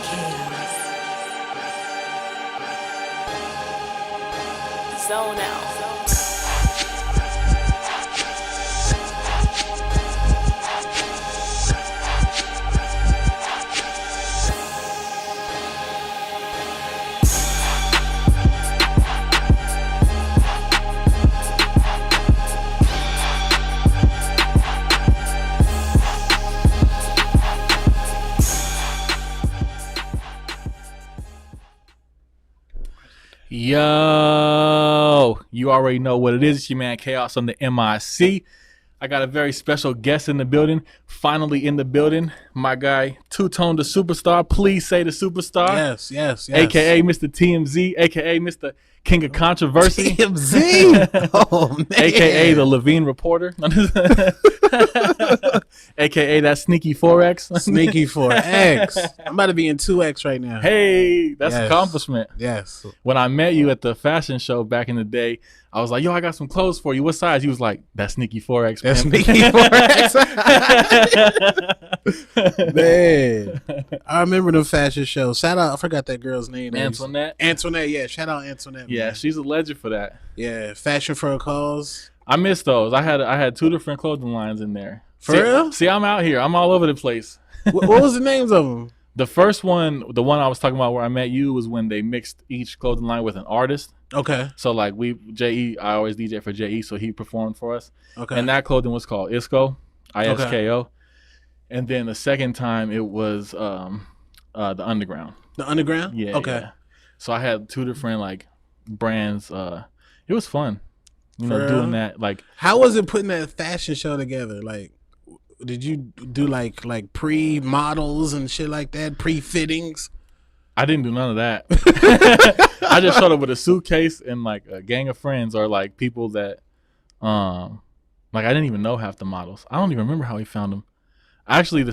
Khaos. Zone out. Yo, you already know what it is. It's your man Khaos on the MIC. I got a very special guest in the building. Finally in the building, my guy, Two-Tone the Superstar. Please say the Superstar. Yes. AKA Mr. TMZ, AKA Mr. King of Controversy. TMZ. Oh, man. AKA the Levine Reporter. AKA that Sneaky 4X. Sneaky 4X. I'm about to be in 2X right now. Hey, that's an accomplishment. Yes. When I met you at the fashion show back in the day, I was like, yo, I got some clothes for you. What size? He was like, that's Sneaky 4X. That's Sneaky 4X. Man. I remember the fashion show. Shout out, I forgot that girl's name. Antoinette. Antoinette, yeah. Shout out Antoinette. Yeah, man. she's a legend for that. Yeah, fashion for a cause. I miss those. I had two different clothing lines in there. For real? See, I'm out here. I'm all over the place. What was the names of them? The first one, the one I was talking about where I met you, was when they mixed each clothing line with an artist. Okay. So like I always DJ for JE, so he performed for us. Okay. And that clothing was called ISKO, ISKO. Okay. And then the second time it was the Underground. The Underground? Yeah. Okay. Yeah. So I had two different like brands. It was fun, doing that. Like, how was it putting that fashion show together? Like, did you do like pre-models and shit like that, pre-fittings? I didn't do none of that. I just showed up with a suitcase and like a gang of friends or like people that, like I didn't even know half the models. I don't even remember how we found them. Actually, the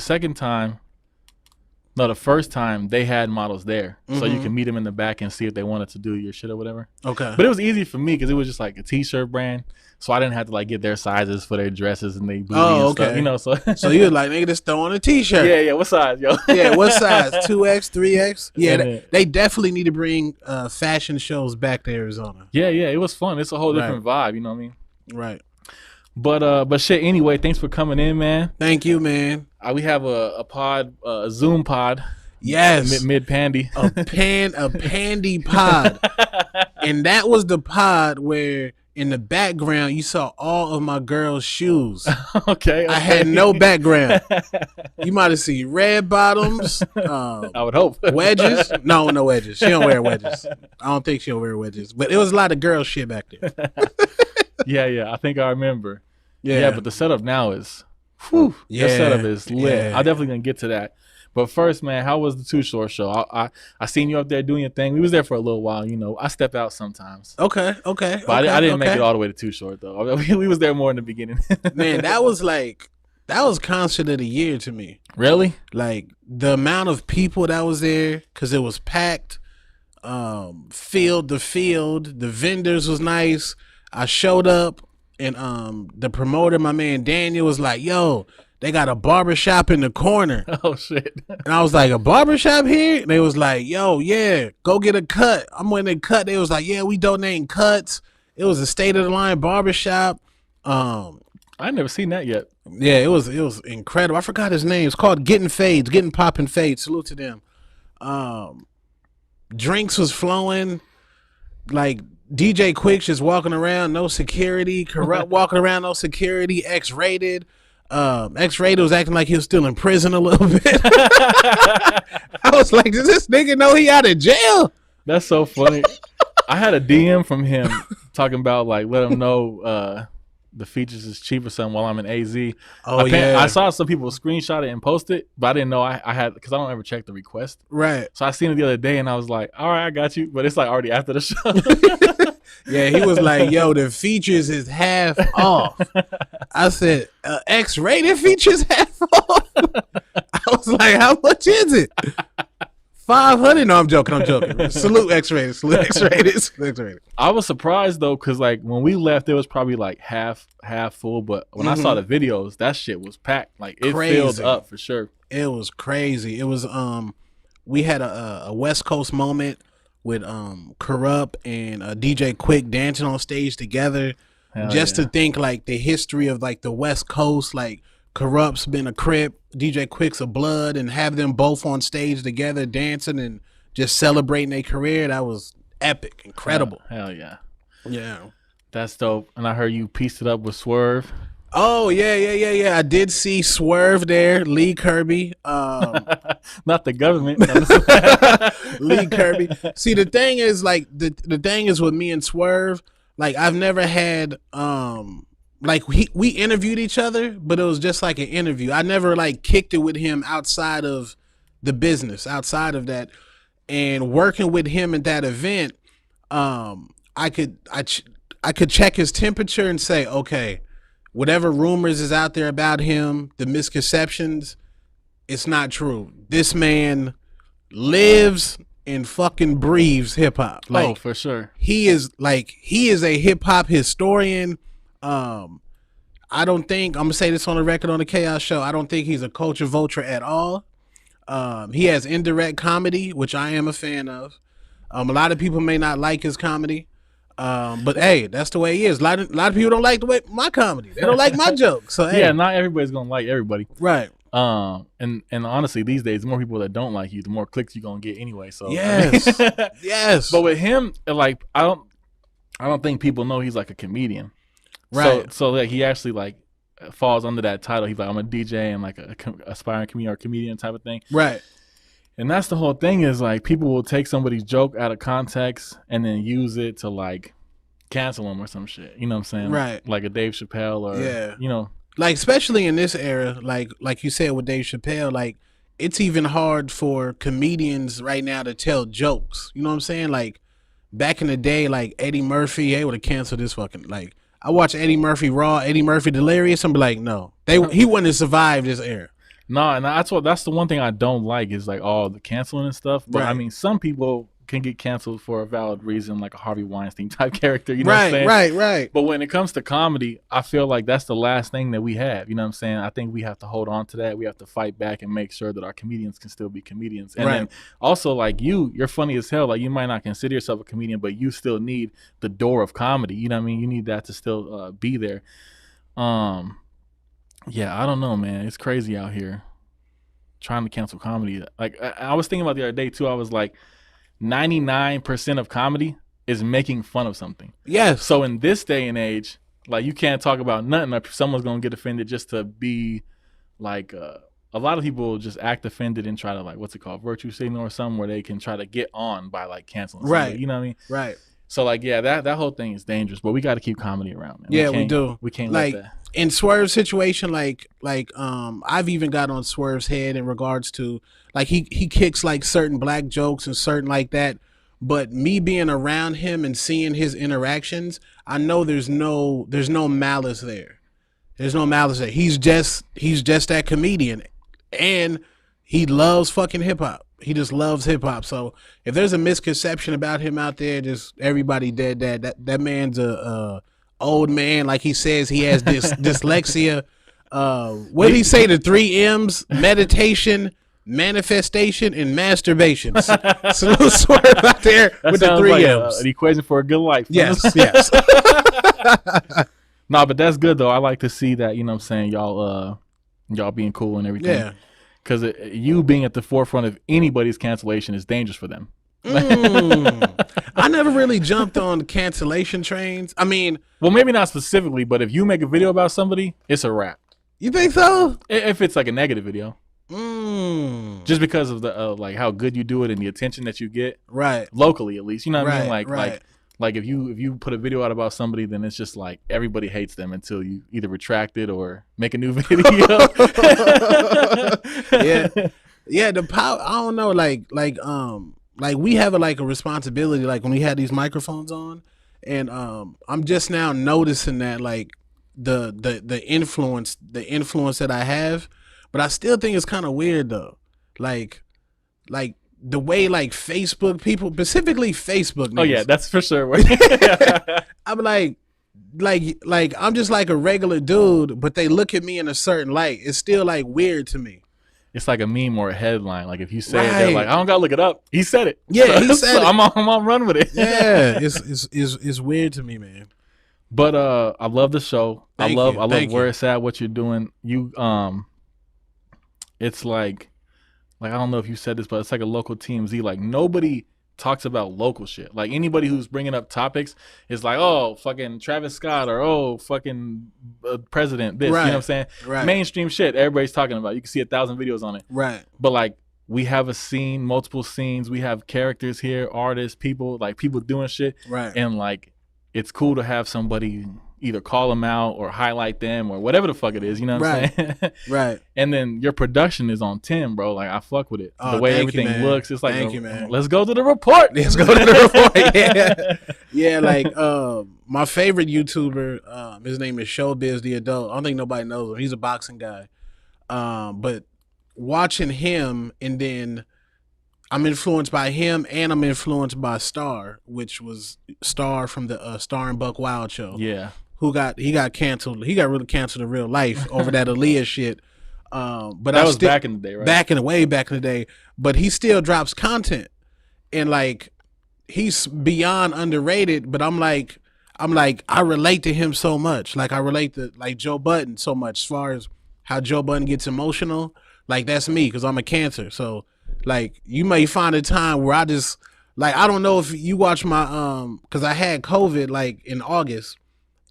first time they had models there, so you can meet them in the back and see if they wanted to do your shit or whatever. Okay. But it was easy for me because it was just like a t-shirt brand, so I didn't have to like get their sizes for their dresses and they booty and stuff, So so you were like, nigga, just throw on a t-shirt. Yeah. What size, yo? Yeah, what size? 2X, 3X? Yeah, they definitely need to bring fashion shows back to Arizona. Yeah. It was fun. It's a whole different vibe. You know what I mean? Right. But shit. Anyway, thanks for coming in, man. Thank you, man. We have a pod, a Zoom pod. Yes. Mid pandy. A pandy pod. And that was the pod where in the background you saw all of my girl's shoes. Okay. I had no background. You might have seen red bottoms. I would hope. Wedges. No wedges. She don't wear wedges. I don't think she'll wear wedges. But it was a lot of girl shit back there. Yeah. I think I remember. Yeah. But the setup now is, whew. Yeah. The setup is lit. Yeah. I'm definitely gonna get to that. But first, man, how was the Too Short show? I seen you up there doing your thing. We was there for a little while. I step out sometimes. Okay. But I didn't make it all the way to Too Short though. We was there more in the beginning. Man, that was concert of the year to me. Really? Like the amount of people that was there, because it was packed. Field, the vendors was nice. I showed up and the promoter, my man Daniel, was like, yo, they got a barbershop in the corner. Oh shit. And I was like, a barbershop here? And they was like, yo, yeah, go get a cut. I'm when they cut. They was like, yeah, we donating cuts. It was a state of the line barbershop. I never seen that yet. Yeah, it was incredible. I forgot his name. It's called Getting Poppin' Fades. Salute to them. Drinks was flowing. Like DJ Quick just walking around, no security. Corrupt walking around, no security. X-rated. X-rated was acting like he was still in prison a little bit. I was like, does this nigga know he out of jail? That's so funny. I had a DM from him talking about like let him know the features is cheap or something while I'm in AZ. Oh yeah. I saw some people screenshot it and post it, but I didn't know I had, because I don't ever check the request. Right. So I seen it the other day and I was like, all right, I got you. But it's like already after the show. Yeah, he was like, yo, the features is half off. I said, X-rated features half off? I was like, how much is it? 500? No, I'm joking. Salute X-rated. I was surprised though, because like when we left, it was probably like half full. But when I saw the videos, that shit was packed. Like it filled up for sure. It was crazy. It was we had a West Coast moment with Corrupt and DJ Quick dancing on stage together. Hell Just yeah. to think like the history of like the West Coast, like Corrupt's been a Crip, DJ Quick's a Blood, and have them both on stage together dancing and just celebrating their career. That was epic, incredible. Hell yeah. Yeah. That's dope. And I heard you pieced it up with Swerve. Oh yeah. I did see Swerve there, Lee Kirby. Not the government. Lee Kirby. See, the thing is, like, the thing is with me and Swerve, like, I've never had like we interviewed each other, but it was just like an interview. I never like kicked it with him outside of the business, outside of that. And working with him at that event, I could check his temperature and say, okay, whatever rumors is out there about him, the misconceptions, it's not true. This man lives and fucking breathes hip hop. Like, oh, for sure. he is a hip hop historian. I don't think, I'm gonna say this on the record on the Chaos Show, I don't think he's a culture vulture at all. He has indirect comedy, which I am a fan of. A lot of people may not like his comedy. But hey, that's the way he is. A lot of people don't like the way my comedy. They don't like my jokes. So hey. Yeah, not everybody's gonna like everybody. Right. And honestly, these days, the more people that don't like you, the more clicks you're gonna get anyway. So yes, yes. But with him, like, I don't think people know he's like a comedian. Right. So like he actually like falls under that title. He's like, I'm a DJ and like a aspiring comedian or comedian type of thing. Right. And that's the whole thing is like people will take somebody's joke out of context and then use it to like cancel them or some shit. You know what I'm saying? Right. Like a Dave Chappelle or, yeah. you know. Like, especially in this era, like you said with Dave Chappelle, like, it's even hard for comedians right now to tell jokes. You know what I'm saying? Like, back in the day, like Eddie Murphy, they would have canceled this fucking, like, I watch Eddie Murphy Raw, Eddie Murphy Delirious, I'm like, no. He wouldn't have survived this era. No, and that's the one thing I don't like is like all the canceling and stuff. But Right. I mean, some people can get canceled for a valid reason, like a Harvey Weinstein type character. You know what I'm saying? Right. But when it comes to comedy, I feel like that's the last thing that we have. You know what I'm saying? I think we have to hold on to that. We have to fight back and make sure that our comedians can still be comedians. And then also, like, you're funny as hell. Like, you might not consider yourself a comedian, but you still need the door of comedy. You know what I mean? You need that to still be there. Yeah, I don't know, man. It's crazy out here trying to cancel comedy. Like, I was thinking about the other day, too. I was like, 99% of comedy is making fun of something. Yes. So in this day and age, like, you can't talk about nothing or someone's going to get offended just to be like, a lot of people just act offended and try to, like, what's it called? Virtue signal or something where they can try to get on by like canceling somebody. Right. You know what I mean? Right. So like, yeah, that whole thing is dangerous, but we got to keep comedy around, man. Yeah, we do. We can't like let that. In Swerve's situation, like I've even got on Swerve's head in regards to like he kicks like certain black jokes and certain like that. But me being around him and seeing his interactions, I know there's no malice there. There's no malice there. He's just that comedian, and he loves fucking hip hop. He just loves hip hop. So if there's a misconception about him out there, just everybody dead. That man's a old man. Like he says, he has this dyslexia. What did he say? The 3 M's: meditation, manifestation, and masturbation. So Swerve out there That with the sounds 3 like M's. an equation for a good life. Yes, yes. No, but that's good though. I like to see that, you know what I'm saying, y'all being cool and everything. Yeah. Because you being at the forefront of anybody's cancellation is dangerous for them. I never really jumped on cancellation trains. I mean, Well, maybe not specifically, but if you make a video about somebody, it's a wrap. you think so? If it's like a negative video. Mm. Just because of the like how good you do it and the attention that you get Right. locally, at least. You know what I mean? Right, right. Like if you put a video out about somebody, then it's just like everybody hates them until you either retract it or make a new video. Yeah, the power. I don't know. Like we have a responsibility. Like when we had these microphones on, and I'm just now noticing that like the influence that I have, but I still think it's kind of weird though. Like the way like Facebook people, specifically Facebook niggas, Oh yeah, that's for sure. I'm like I'm just like a regular dude, but they look at me in a certain light. It's still like weird to me. it's like a meme or a headline. Like if you say it, they're like, I don't gotta look it up. He said it. Yeah, he said it. I'm on run with it. Yeah, it's weird to me, man. But I love the show. I love where you. it's at, what you're doing. It's like I don't know if you said this, but it's like a local TMZ. Like nobody talks about local shit. Like anybody who's bringing up topics is like, oh, fucking Travis Scott or oh, fucking president this. Right. You know what I'm saying? Right. Mainstream shit everybody's talking about. You can see 1,000 videos on it. Right. But like we have a scene, multiple scenes. We have characters here, artists, people doing shit. Right. And like it's cool to have somebody either call them out or highlight them or whatever the fuck it is, you know what I'm saying? Right. And then your production is on 10, bro. Like I fuck with it. Oh, the way thank everything you, man. looks, it's like, Thank you, man. Let's go to the report. Let's go to the report. Yeah. Yeah, like my favorite YouTuber, his name is Showbiz the Adult. I don't think nobody knows him. He's a boxing guy. But watching him, and then I'm influenced by him, and I'm influenced by Star, which was Star from the Star and Buck Wild show. Yeah. He got canceled. He got really canceled in real life over that Aaliyah shit. But that was back in the day, right? Way back in the day. But he still drops content, and like he's beyond underrated. But I'm like I relate to him so much. Like I relate to like Joe Budden so much as far as how Joe Budden gets emotional. Like that's me because I'm a Cancer. So like you may find a time where I just like I don't know if you watch my because I had COVID like in August.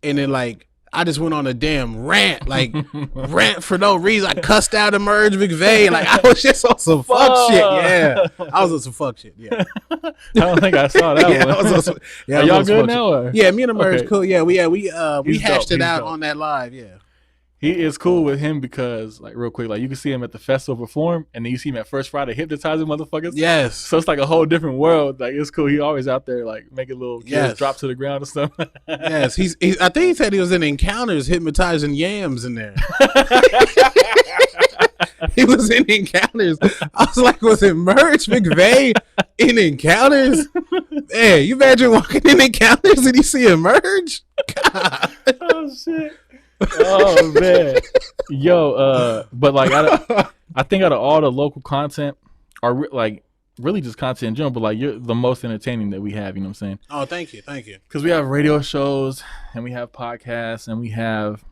And then like I just went on a damn rant, like rant for no reason. I cussed out Emerge McVeigh. Like I was just on some fuck shit. Yeah, I was on some fuck shit. Yeah, I don't think I saw that yeah, one. I was on some, yeah, Are y'all good now? Or? Yeah, me and Emerge Okay. cool. Yeah, we He's hashed dope. it out He's dope. on that live. Yeah. He is cool with him because, like, real quick, like you can see him at the festival perform, and then you see him at First Friday hypnotizing motherfuckers. Yes. So it's like a whole different world. Like it's cool. He always out there like making little kids Yes. drop to the ground and stuff. Yes. I think he said he was in Encounters hypnotizing yams in there. He was in Encounters. I was like, was it Merch McVeigh in Encounters? Hey, you imagine walking in Encounters and you see Emerge? God. Oh shit. Oh man. Yo, but like I think out of all the local content, or like really just content in general, but like you're the most entertaining that we have. You know what I'm saying? Oh, thank you. Because we have radio shows and we have podcasts and we have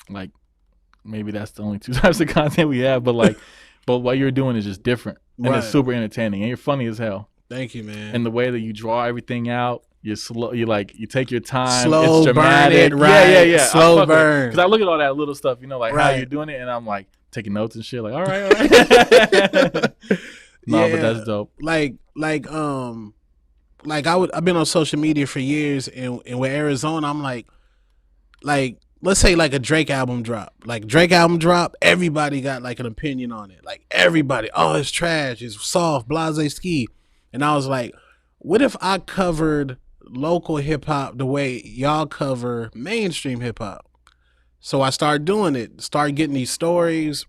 like maybe that's the only two types of content we have, but what you're doing is just different and Right. it's super entertaining and you're funny as hell. Thank you, man. And the way that you draw everything out, you're slow. You take your time. Slow it's dramatic. burn it, right. Yeah. Slow burn. Because I look at all that little stuff, like how Right. you're doing it, and I'm like taking notes and shit. Like, all right. No, Yeah. but that's dope. I've been on social media for years, and with Arizona, I'm like let's say like a Drake album drop. Like Drake album drop, everybody got like an opinion on it. Like everybody, oh, it's trash, it's soft, blase ski. And I was like, what if I covered local hip hop the way y'all cover mainstream hip hop? So I started doing it, started getting these stories.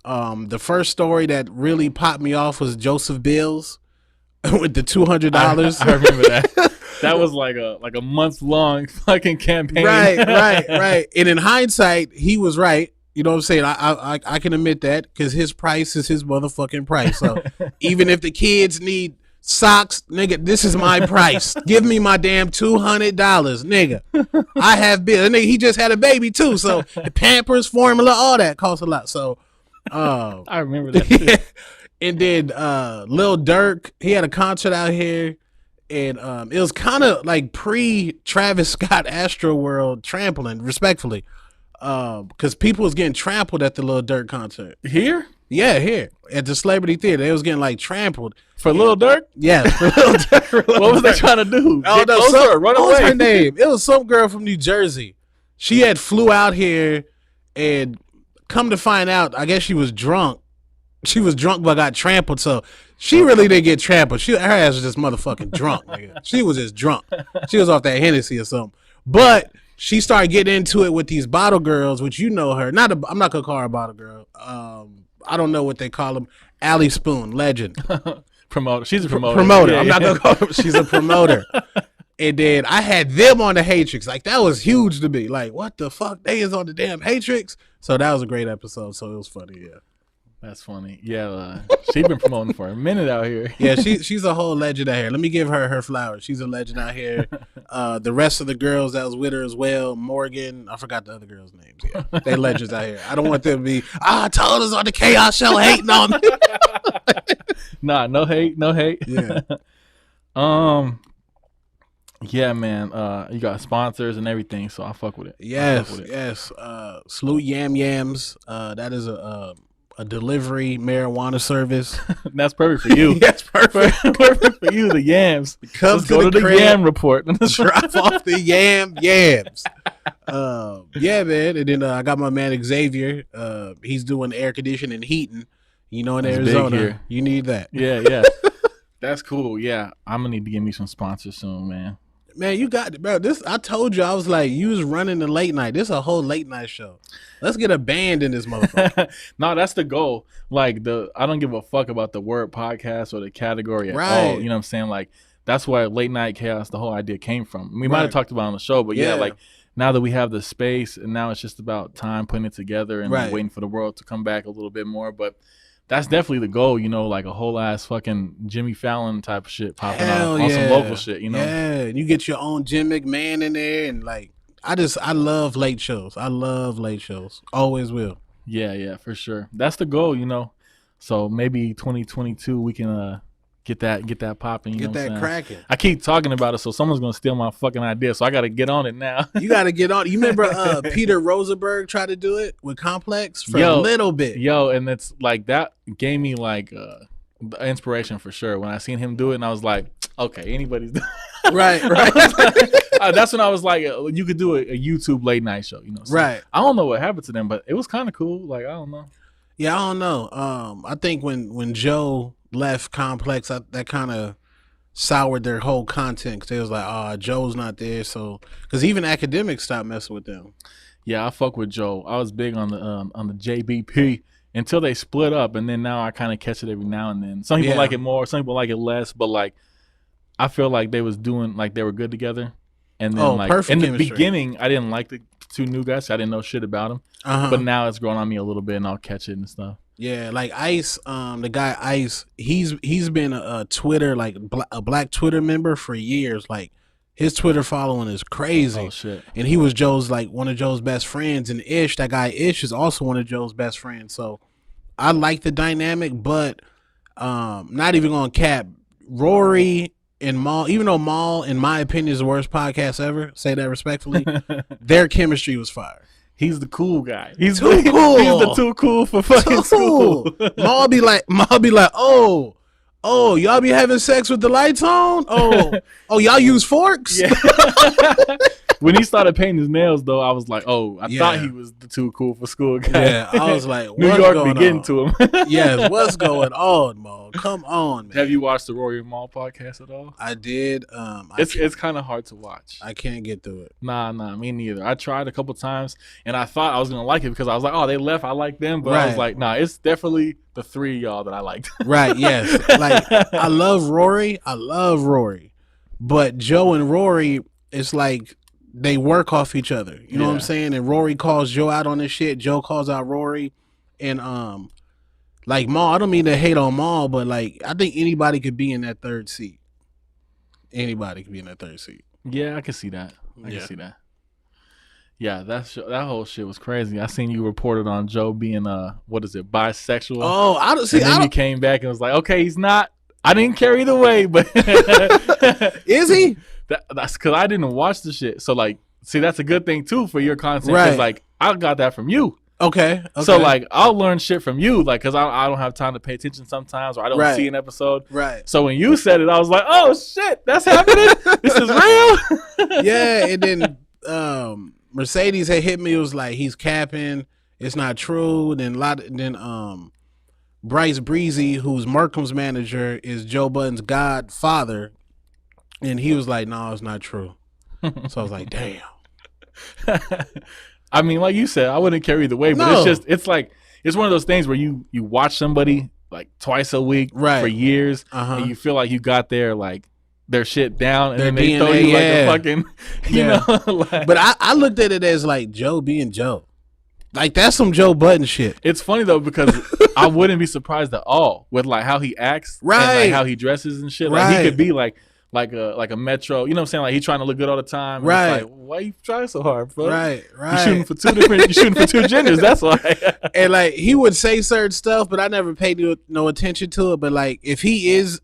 The first story that really popped me off was Joseph Bills with the $200. I remember that. That was like a month long fucking campaign. Right. And in hindsight, he was right. You know what I'm saying? I can admit that because his price is his motherfucking price. So even if the kids need socks, nigga, this is my price. Give me my damn $200, nigga. I have bills. Nigga, he just had a baby too, so the Pampers, formula, all that costs a lot. So, I remember that. And then Lil Durk, he had a concert out here, and it was kind of like pre-Travis Scott Astro World trampling, respectfully, because people was getting trampled at the Lil Durk concert. Here? Yeah, here at the Celebrity Theater, they was getting like trampled. For Lil Durk? Yeah, for Lil Durk. What was they trying to do? Oh, Get no, closer or run what was away? her name? It was some girl from New Jersey. She had flew out here, and come to find out, I guess she was drunk. She was drunk but got trampled, so she really didn't get trampled. Her ass was just motherfucking drunk, nigga. She was just drunk. She was off that Hennessy or something. But she started getting into it with these bottle girls, which you know her. I'm not gonna call her a bottle girl. I don't know what they call them. Allie Spoon, legend. Promoter. She's a promoter. Promoter. Yeah, I'm not gonna call her. She's a promoter. And then I had them on the Hatrix. Like that was huge to me. Like what the fuck? They is on the damn Hatrix. So that was a great episode. So it was funny. Yeah. That's funny. Yeah, she's been promoting for a minute out here. Yeah, she's a whole legend out here. Let me give her flowers. She's a legend out here. The rest of the girls that was with her as well, Morgan, I forgot the other girls' names. Yeah, they legends out here. I don't want them to be, I told us on the Chaos Show hating on me. Nah, no hate, no hate. Yeah. Yeah, man. You got sponsors and everything, so I fuck with it. Yes. Salute Yam Yams. That is a delivery marijuana service. That's perfect for you. That's perfect. Perfect for you, the yams. Come Let's go to the crib, yam report. drop off the yams. Yeah, man. And then I got my man Xavier. He's doing air conditioning and heating. You know, in That's Arizona, big here. you need that. Yeah. That's cool. Yeah, I'm gonna need to give me some sponsors soon, man. Man, you got it, bro. This I told you, I was like, you was running the late night. This is a whole late night show. Let's get a band in this motherfucker. No, that's the goal. Like I don't give a fuck about the word podcast or the category at all. Right. You know what I'm saying? Like that's where late night chaos, the whole idea came from. We might Right. have talked about it on the show, but yeah, Yeah. like now that we have the space and now it's just about time putting it together and like, Right. waiting for the world to come back a little bit more. But that's definitely the goal, you know, like a whole ass fucking Jimmy Fallon type of shit popping Hell on some local shit, you know? Yeah, and you get your own Jim McMahon in there, and like, I love late shows. I love late shows. Always will. Yeah, for sure. That's the goal, you know. So maybe 2022 we can get that popping. You Get know what that I'm saying? cracking. I keep talking about it, so someone's gonna steal my fucking idea. So I got to get on it now. You got to get on. You remember Peter Rosenberg tried to do it with Complex for a Yo, little bit. Yo, and it's like that gave me like inspiration for sure. When I seen him do it, and I was like, okay, anybody's doing it. Right. That's when I was like, you could do a YouTube late night show, you know? So Right. I don't know what happened to them, but it was kind of cool. Like I don't know. Yeah, I don't know. I think when Joe left Complex, that kind of soured their whole content because they was like, oh, Joe's not there. So, because even academics stopped messing with them. Yeah, I fuck with Joe. I was big on the JBP until they split up, and then now I kind of catch it every now and then. Some people Yeah. like it more, some people like it less, but like I feel like they was doing like they were good together. And then like perfect in the chemistry. beginning, I didn't like the two new guys. I didn't know shit about them, but now it's growing on me a little bit, and I'll catch it and stuff. Yeah, like Ice, the guy Ice, he's been a Twitter, like a black Twitter member for years. Like his Twitter following is crazy. Oh shit! And he was Joe's, like, one of Joe's best friends, and that guy Ish is also one of Joe's best friends. So I like the dynamic, but not even gonna cap Rory and Maul, even though Maul, in my opinion, is the worst podcast ever, say that respectfully, their chemistry was fire. He's the cool guy. He's Too cool. He's the too cool for fucking school. Maul be like, oh, y'all be having sex with the lights on? Oh, y'all use forks? Yeah. When he started painting his nails, though, I was like, oh, I thought he was the too cool for school guy. Yeah, I was like, New what's York going be getting on? to him. Yes, what's going on, Maul? Come on, man. Have you watched the Rory and Maul podcast at all? I did. It's kind of hard to watch. I can't get through it. Nah, me neither. I tried a couple times, and I thought I was gonna like it because I was like, oh, they left. I like them, but I was like, nah, it's definitely the three of y'all that I liked. Right? Yes. Like I love Rory, but Joe and Rory, it's like they work off each other. You know what I'm saying? And Rory calls Joe out on this shit. Joe calls out Rory, and like Maul. I don't mean to hate on Maul, but like I think anybody could be in that third seat. Anybody could be in that third seat. Yeah, I can see that. I can see that. Yeah, that whole shit was crazy. I seen you reported on Joe being bisexual. Oh, I don't see. And then you came back and was like, okay, he's not. I didn't care either way, but is he? That's because I didn't watch the shit. So like, see, that's a good thing too for your content. Right. Cause like I got that from you. Okay. So like I'll learn shit from you, like because I don't have time to pay attention sometimes, or I don't see an episode. Right. So when you said it, I was like, oh shit, that's happening. This is real. Yeah, and then Mercedes had hit me. It was like, he's capping. It's not true. Then Bryce Breezy, who's Markham's manager, is Joe Budden's godfather, and he was like, no, it's not true. So I was like, damn. I mean, like you said, I wouldn't care either way, but it's like it's one of those things where you watch somebody like twice a week for years, and you feel like you got their shit down, and then they throw you like a fucking, you know. Like, but I looked at it as like Joe being Joe. Like that's some Joe Budden shit. It's funny though because I wouldn't be surprised at all with like how he acts, and like how he dresses and shit. Like he could be like a Metro, you know what I'm saying? Like he's trying to look good all the time. And it's like, why you trying so hard, bro? Right. You're shooting for two genders. That's why. And like he would say certain stuff, but I never paid no attention to it. But like if he is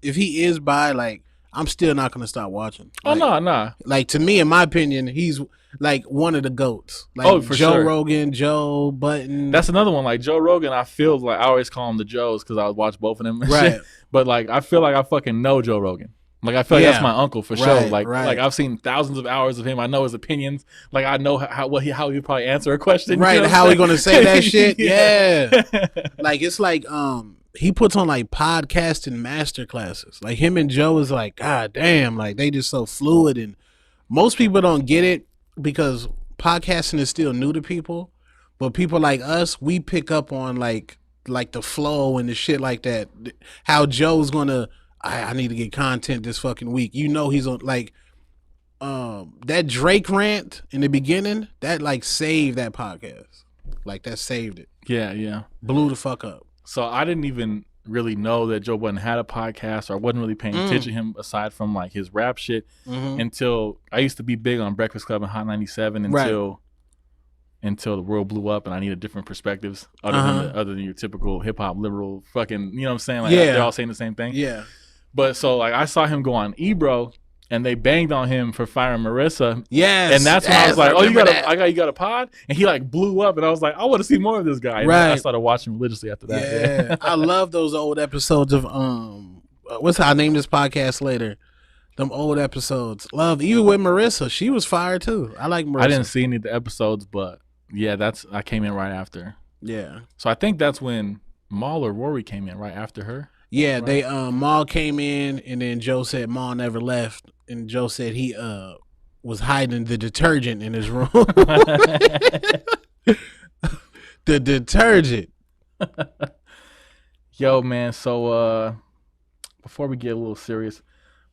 bi, like I'm still not gonna stop watching. Like, no. Like to me, in my opinion, he's like one of the goats. Like for Joe sure. Rogan, Joe Budden. That's another one. Like Joe Rogan, I feel like I always call him the Joes because I watch both of them. And right. Shit. But like I feel like I fucking know Joe Rogan. Like I feel like that's my uncle for sure. Like I've seen thousands of hours of him. I know his opinions. Like I know how he probably answer a question. Right, you know how he gonna say that shit. Yeah. Like it's like he puts on like podcasting master classes. Like him and Joe is like, God damn, like they just so fluid, and most people don't get it because podcasting is still new to people. But people like us, we pick up on like the flow and the shit like that. How Joe's gonna I need to get content this fucking week. You know he's on like that Drake rant in the beginning, that like saved that podcast. Like that saved it. Yeah. Blew the fuck up. So I didn't even really know that Joe Budden had a podcast, or I wasn't really paying attention to him aside from like his rap shit until I used to be big on Breakfast Club and Hot 97 until the world blew up and I needed different perspectives other than your typical hip hop liberal fucking, you know what I'm saying? Like they're all saying the same thing. Yeah. But so like I saw him go on Ebro and they banged on him for firing Marissa. Yes. And that's when I was like, oh, you got a pod? And he like blew up and I was like, I want to see more of this guy. And I started watching religiously after that. Yeah. I love those old episodes of what's how I name this podcast later. Them old episodes. Love even with Marissa. She was fire too. I like Marissa. I didn't see any of the episodes, but yeah, I came in right after. Yeah. So I think that's when Maul or Rory came in right after her. Yeah, right? They Maul came in and then Joe said Maul never left, and Joe said he was hiding the detergent in his room. The detergent. Yo, man, so before we get a little serious,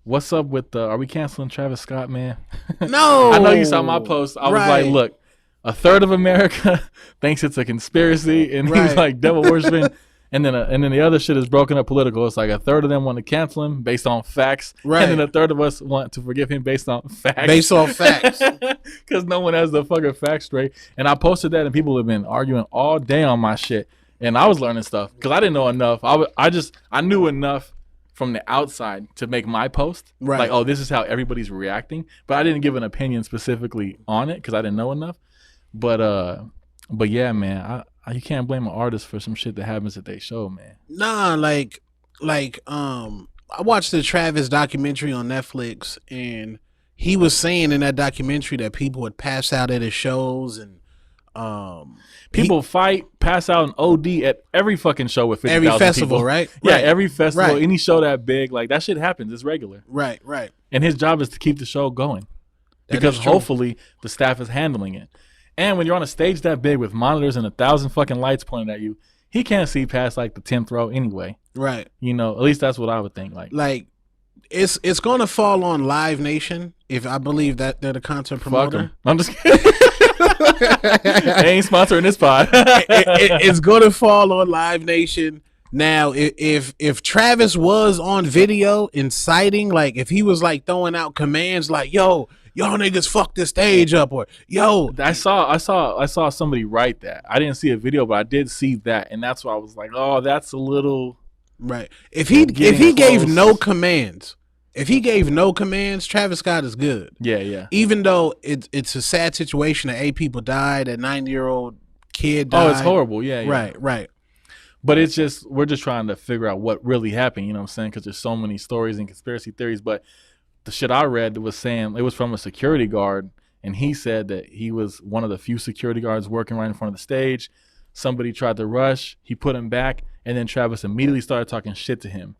what's up with are we canceling Travis Scott, man? No. I know you saw my post. I was like, look, a third of America thinks it's a conspiracy and he's like devil worshiping. And then the other shit is broken up political. It's like a third of them want to cancel him based on facts. Right. And then a third of us want to forgive him based on facts. Based on facts. Because no one has the fucking facts straight. And I posted that and people have been arguing all day on my shit. And I was learning stuff because I didn't know enough. I knew enough from the outside to make my post. Right. Like, oh, this is how everybody's reacting. But I didn't give an opinion specifically on it because I didn't know enough. But yeah, man, you can't blame an artist for some shit that happens at they show, man. Nah, like I watched the Travis documentary on Netflix, and he was saying in that documentary that people would pass out at his shows, and people fight, pass out, and OD at every fucking show with 50,000 every festival, people. Right? Yeah, every festival, any show that big, like that shit happens. It's regular. Right. And his job is to keep the show going because hopefully the staff is handling it. And when you're on a stage that big with monitors and 1,000 fucking lights pointed at you, he can't see past like the 10th row anyway. Right. You know, at least that's what I would think. Like it's gonna fall on Live Nation if I believe that they're the concert promoter. I'm just kidding. They ain't sponsoring this pod. It's gonna fall on Live Nation. Now, if Travis was on video inciting, like if he was like throwing out commands like, yo, y'all niggas fuck this stage up, or yo, I saw somebody write that. I didn't see a video, but I did see that, and that's why I was like, oh, that's a little right. If he gave no commands, Travis Scott is good. Yeah. Even though it's a sad situation that 8 people died, a 9-year-old kid died. Oh, it's horrible. Yeah. Right. But we're just trying to figure out what really happened. You know what I'm saying? Because there's so many stories and conspiracy theories, but the shit I read was saying it was from a security guard, and he said that he was one of the few security guards working right in front of the stage. Somebody tried to rush, he put him back, and then Travis immediately started talking shit to him.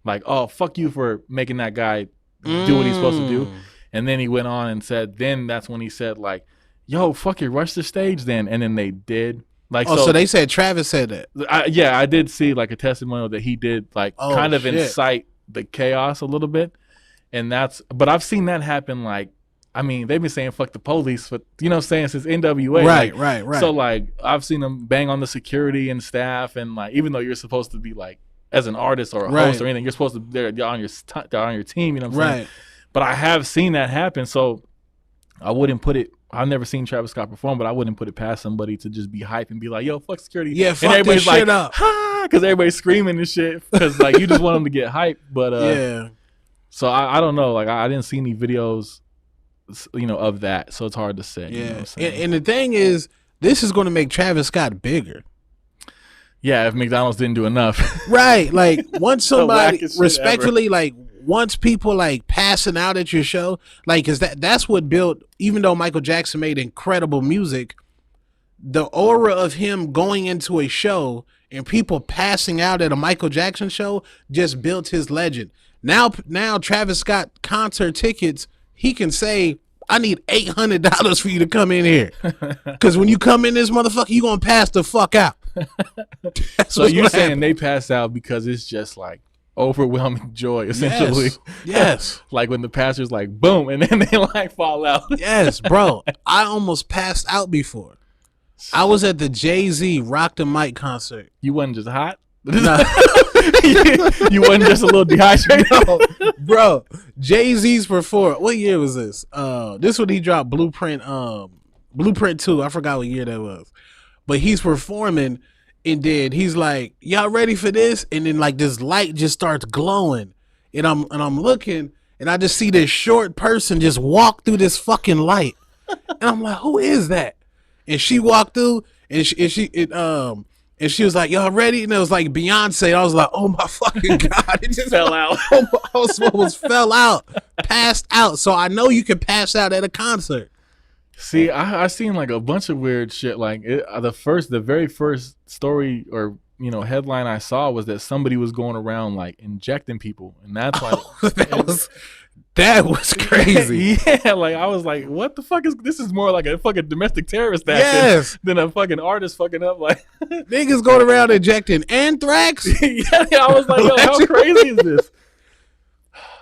Like, oh, fuck you for making that guy do what he's supposed to do. And then he went on and said, then that's when he said, like, yo, fuck it, rush the stage then. And then they did. Like, so they said Travis said that. I did see like a testimonial that he did like kind of incite the chaos a little bit. And but I've seen that happen like I mean, they've been saying fuck the police for, you know what I'm saying, since NWA. Right, like, right. So like I've seen them bang on the security and staff, and like even though you're supposed to be like as an artist or a host or anything, you're supposed to they're on your team, you know what I'm saying? But I have seen that happen, so I wouldn't put it. I've never seen Travis Scott perform, but I wouldn't put it past somebody to just be hype and be like, "Yo, fuck security." Yeah, fuck and everybody's this like, shit up. "Ha!" Because everybody's screaming and shit. Because like you just want them to get hype, but yeah. So I don't know. Like I didn't see any videos, you know, of that, so it's hard to say. Yeah, you know what I'm saying? And the thing is, this is going to make Travis Scott bigger. Yeah, if McDonald's didn't do enough. Right. Like once somebody wackest shit respectfully, like once people like passing out at your show, like cause that's what built, even though Michael Jackson made incredible music, the aura of him going into a show and people passing out at a Michael Jackson show just built his legend. Now Travis Scott concert tickets, he can say, I need $800 for you to come in here. Because when you come in this motherfucker, you going to pass the fuck out. So you're saying they pass out because it's just like overwhelming joy, essentially. Yes. Like when the pastor's like, boom, and then they like fall out. Yes, bro. I almost passed out before. I was at the Jay-Z Rock the Mic concert. You wasn't just hot? No. You wasn't just a little dehydrated? No, bro. Jay-Z's performance. What year was this? This when he dropped Blueprint 2. I forgot what year that was. But he's performing and then he's like, y'all ready for this? And then like this light just starts glowing. And I'm looking and I just see this short person just walk through this fucking light. And I'm like, who is that? And she walked through and she was like, y'all ready? And it was like Beyonce. I was like, oh my fucking God. It just fell out. I almost fell out, passed out. So I know you can pass out at a concert. See, I seen like a bunch of weird shit. Like the very first story or headline I saw was that somebody was going around like injecting people, and that's like that was crazy. Yeah, like I was like, what the fuck is this? Is more like a fucking domestic terrorist act than a fucking artist fucking up. Like niggas going around injecting anthrax. Yeah, I was like, yo, how crazy is this?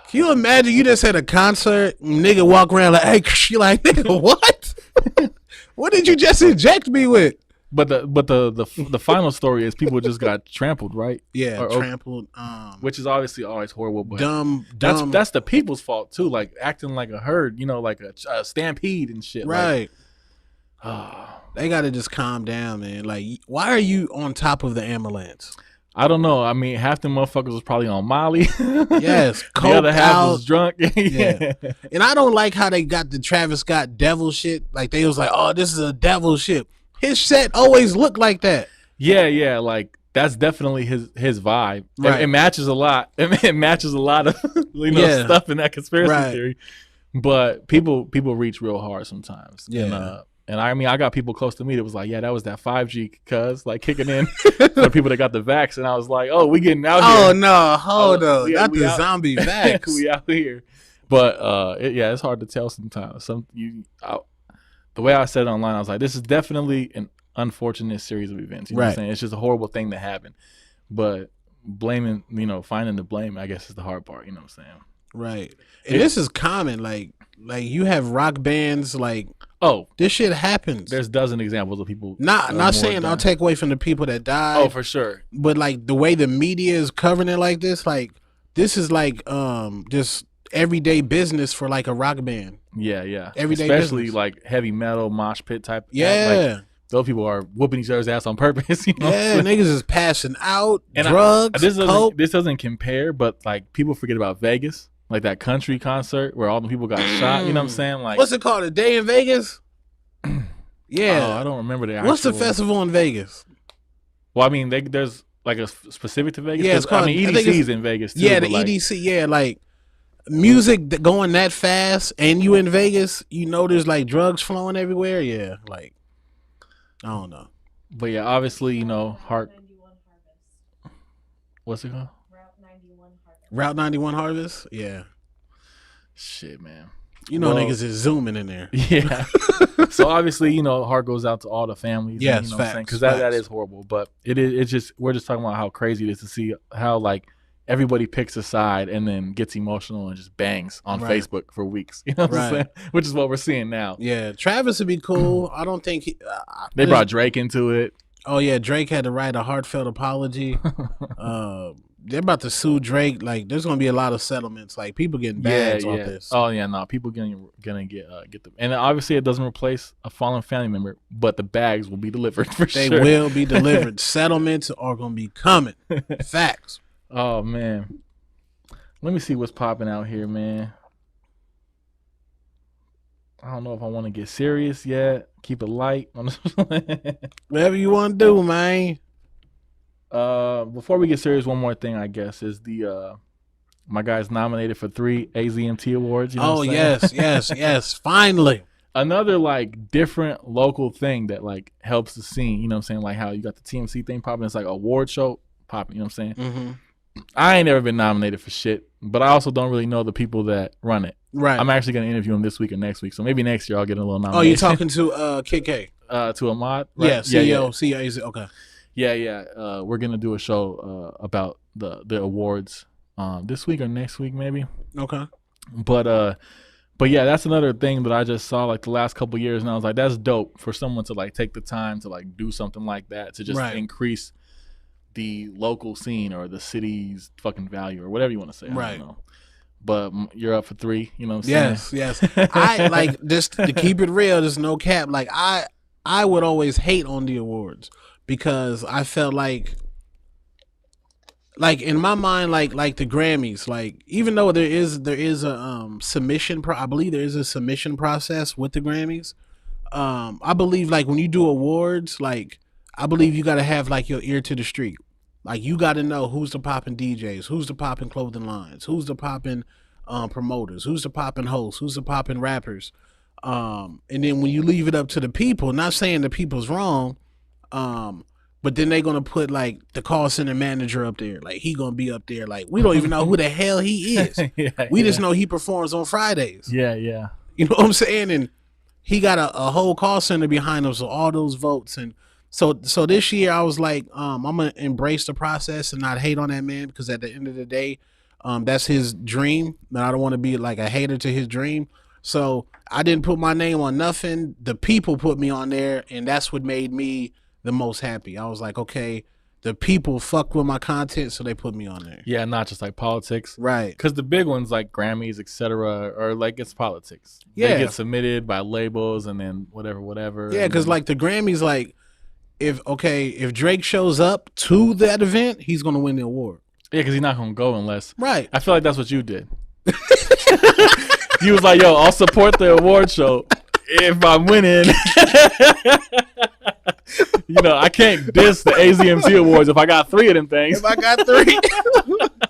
Can you imagine you just had a concert, nigga walk around like, hey, she like, nigga, what? What did you just inject me with? But the final story is people just got trampled, right? Yeah, trampled. Which is obviously always horrible, but dumb. That's the people's fault too, like acting like a herd, like a stampede and shit. Right. Like, they got to just calm down, man. Like, why are you on top of the ambulance? I don't know. I mean, half the motherfuckers was probably on Molly. Yes. The other half was drunk. Yeah. And I don't like how they got the Travis Scott devil shit. Like, they was like, oh, this is a devil shit. His set always looked like that. Yeah. Like, that's definitely his vibe. Right. It matches a lot. It matches a lot of stuff in that conspiracy theory. But people reach real hard sometimes. Yeah. And I mean, I got people close to me that was like, yeah, that was that 5G cuz, like kicking in for people that got the vax. And I was like, oh, we getting out here. Oh, no, hold on. Not the zombie vax. We out here. But, it's hard to tell sometimes. The way I said it online, I was like, this is definitely an unfortunate series of events. You know what I'm saying? It's just a horrible thing that happened. But blaming, finding the blame, I guess, is the hard part. You know what I'm saying? Right. And this is common. Like you have rock bands like, oh, this shit happens. There's dozen examples of people. Not saying I'll take away from the people that died. Oh, for sure. But like the way the media is covering it like this is like just everyday business for like a rock band. Yeah. Everyday especially business. Like heavy metal, mosh pit type. Yeah. Like, those people are whooping each other's ass on purpose. Yeah, niggas is passing out, and drugs, coke. This doesn't compare, but like people forget about Vegas. Like that country concert where all the people got shot. You know what I'm saying? Like, what's it called? A Day in Vegas? Yeah. Oh, I don't remember the What's the festival in Vegas? Well, I mean, there's like a specific to Vegas. Yeah, it's called. I mean, EDC's in Vegas too. Yeah, the EDC. Yeah, like music going that fast, and you in Vegas. There's like drugs flowing everywhere. Yeah, like I don't know. But yeah, obviously, heart. What's it called? Route 91 Harvest? Yeah. Shit, man. Niggas is zooming in there. Yeah. So obviously, heart goes out to all the families. Yes, facts. Because that is horrible. But it's just, we're just talking about how crazy it is to see how like everybody picks a side and then gets emotional and just bangs on Right. Facebook for weeks. You know what I'm saying? Which is what we're seeing now. Yeah, Travis would be cool. I don't think They brought Drake into it. Oh yeah, Drake had to write a heartfelt apology. They're about to sue Drake. Like, there's gonna be a lot of settlements. Like, people getting bags off this. Oh yeah, no, people gonna get them, and obviously it doesn't replace a fallen family member, but the bags will be delivered for They sure. will be delivered. Settlements are gonna be coming. Facts. Oh man, let me see what's popping out here, man. I don't know if I want to get serious yet. Keep it light. Whatever you want to do, man. Before we get serious, one more thing, I guess, is the my guy's nominated for 3 AZMT awards. You know what I'm saying? yes. Finally. Another like different local thing that like helps the scene. You know what I'm saying? Like how you got the TMC thing popping. It's like a award show popping. You know what I'm saying? Mm-hmm. I ain't never been nominated for shit, but I also don't really know the people that run it. Right. I'm actually gonna interview him this week or next week, so maybe next year I'll get a little nomination. Oh, you talking to Kid K? To Ahmad? Right? Yeah, CEO. Okay. Yeah. We're gonna do a show about the awards this week or next week maybe. Okay. But yeah, that's another thing that I just saw like the last couple of years, and I was like, that's dope for someone to like take the time to like do something like that to just increase the local scene or the city's fucking value or whatever you want to say. I don't know. But you're up for 3, you know what I'm saying? Yes. I like, just to keep it real, there's no cap. Like, I would always hate on the awards because I felt like in my mind, like the Grammys, like, even though there is a submission I believe there is a submission process with the Grammys. I believe like when you do awards, like, I believe you got to have like your ear to the street. Like, you got to know who's the popping DJs, who's the popping clothing lines, who's the popping promoters, who's the popping hosts, who's the popping rappers. And then when you leave it up to the people, not saying the people's wrong, but then they're going to put like the call center manager up there. Like, he going to be up there. Like, we don't even know who the hell he is. We just know he performs on Fridays. Yeah. You know what I'm saying? And he got a whole call center behind him. So all those votes. And so this year I was like, I'm going to embrace the process and not hate on that man, because at the end of the day, that's his dream. And I don't want to be like a hater to his dream. So I didn't put my name on nothing. The people put me on there, and that's what made me the most happy. I was like, okay, the people fucked with my content, so they put me on there. Yeah, not just like politics. Right. Because the big ones like Grammys, etc., are like, it's politics. Yeah. They get submitted by labels and then whatever. Yeah, because like the Grammys, like, if Drake shows up to that event, he's going to win the award. Yeah, because he's not going to go unless. Right. I feel like that's what you did. You was like, yo, I'll support the award show if I'm winning. You know, I can't diss the AZMT awards if I got 3 of them things. If I got 3.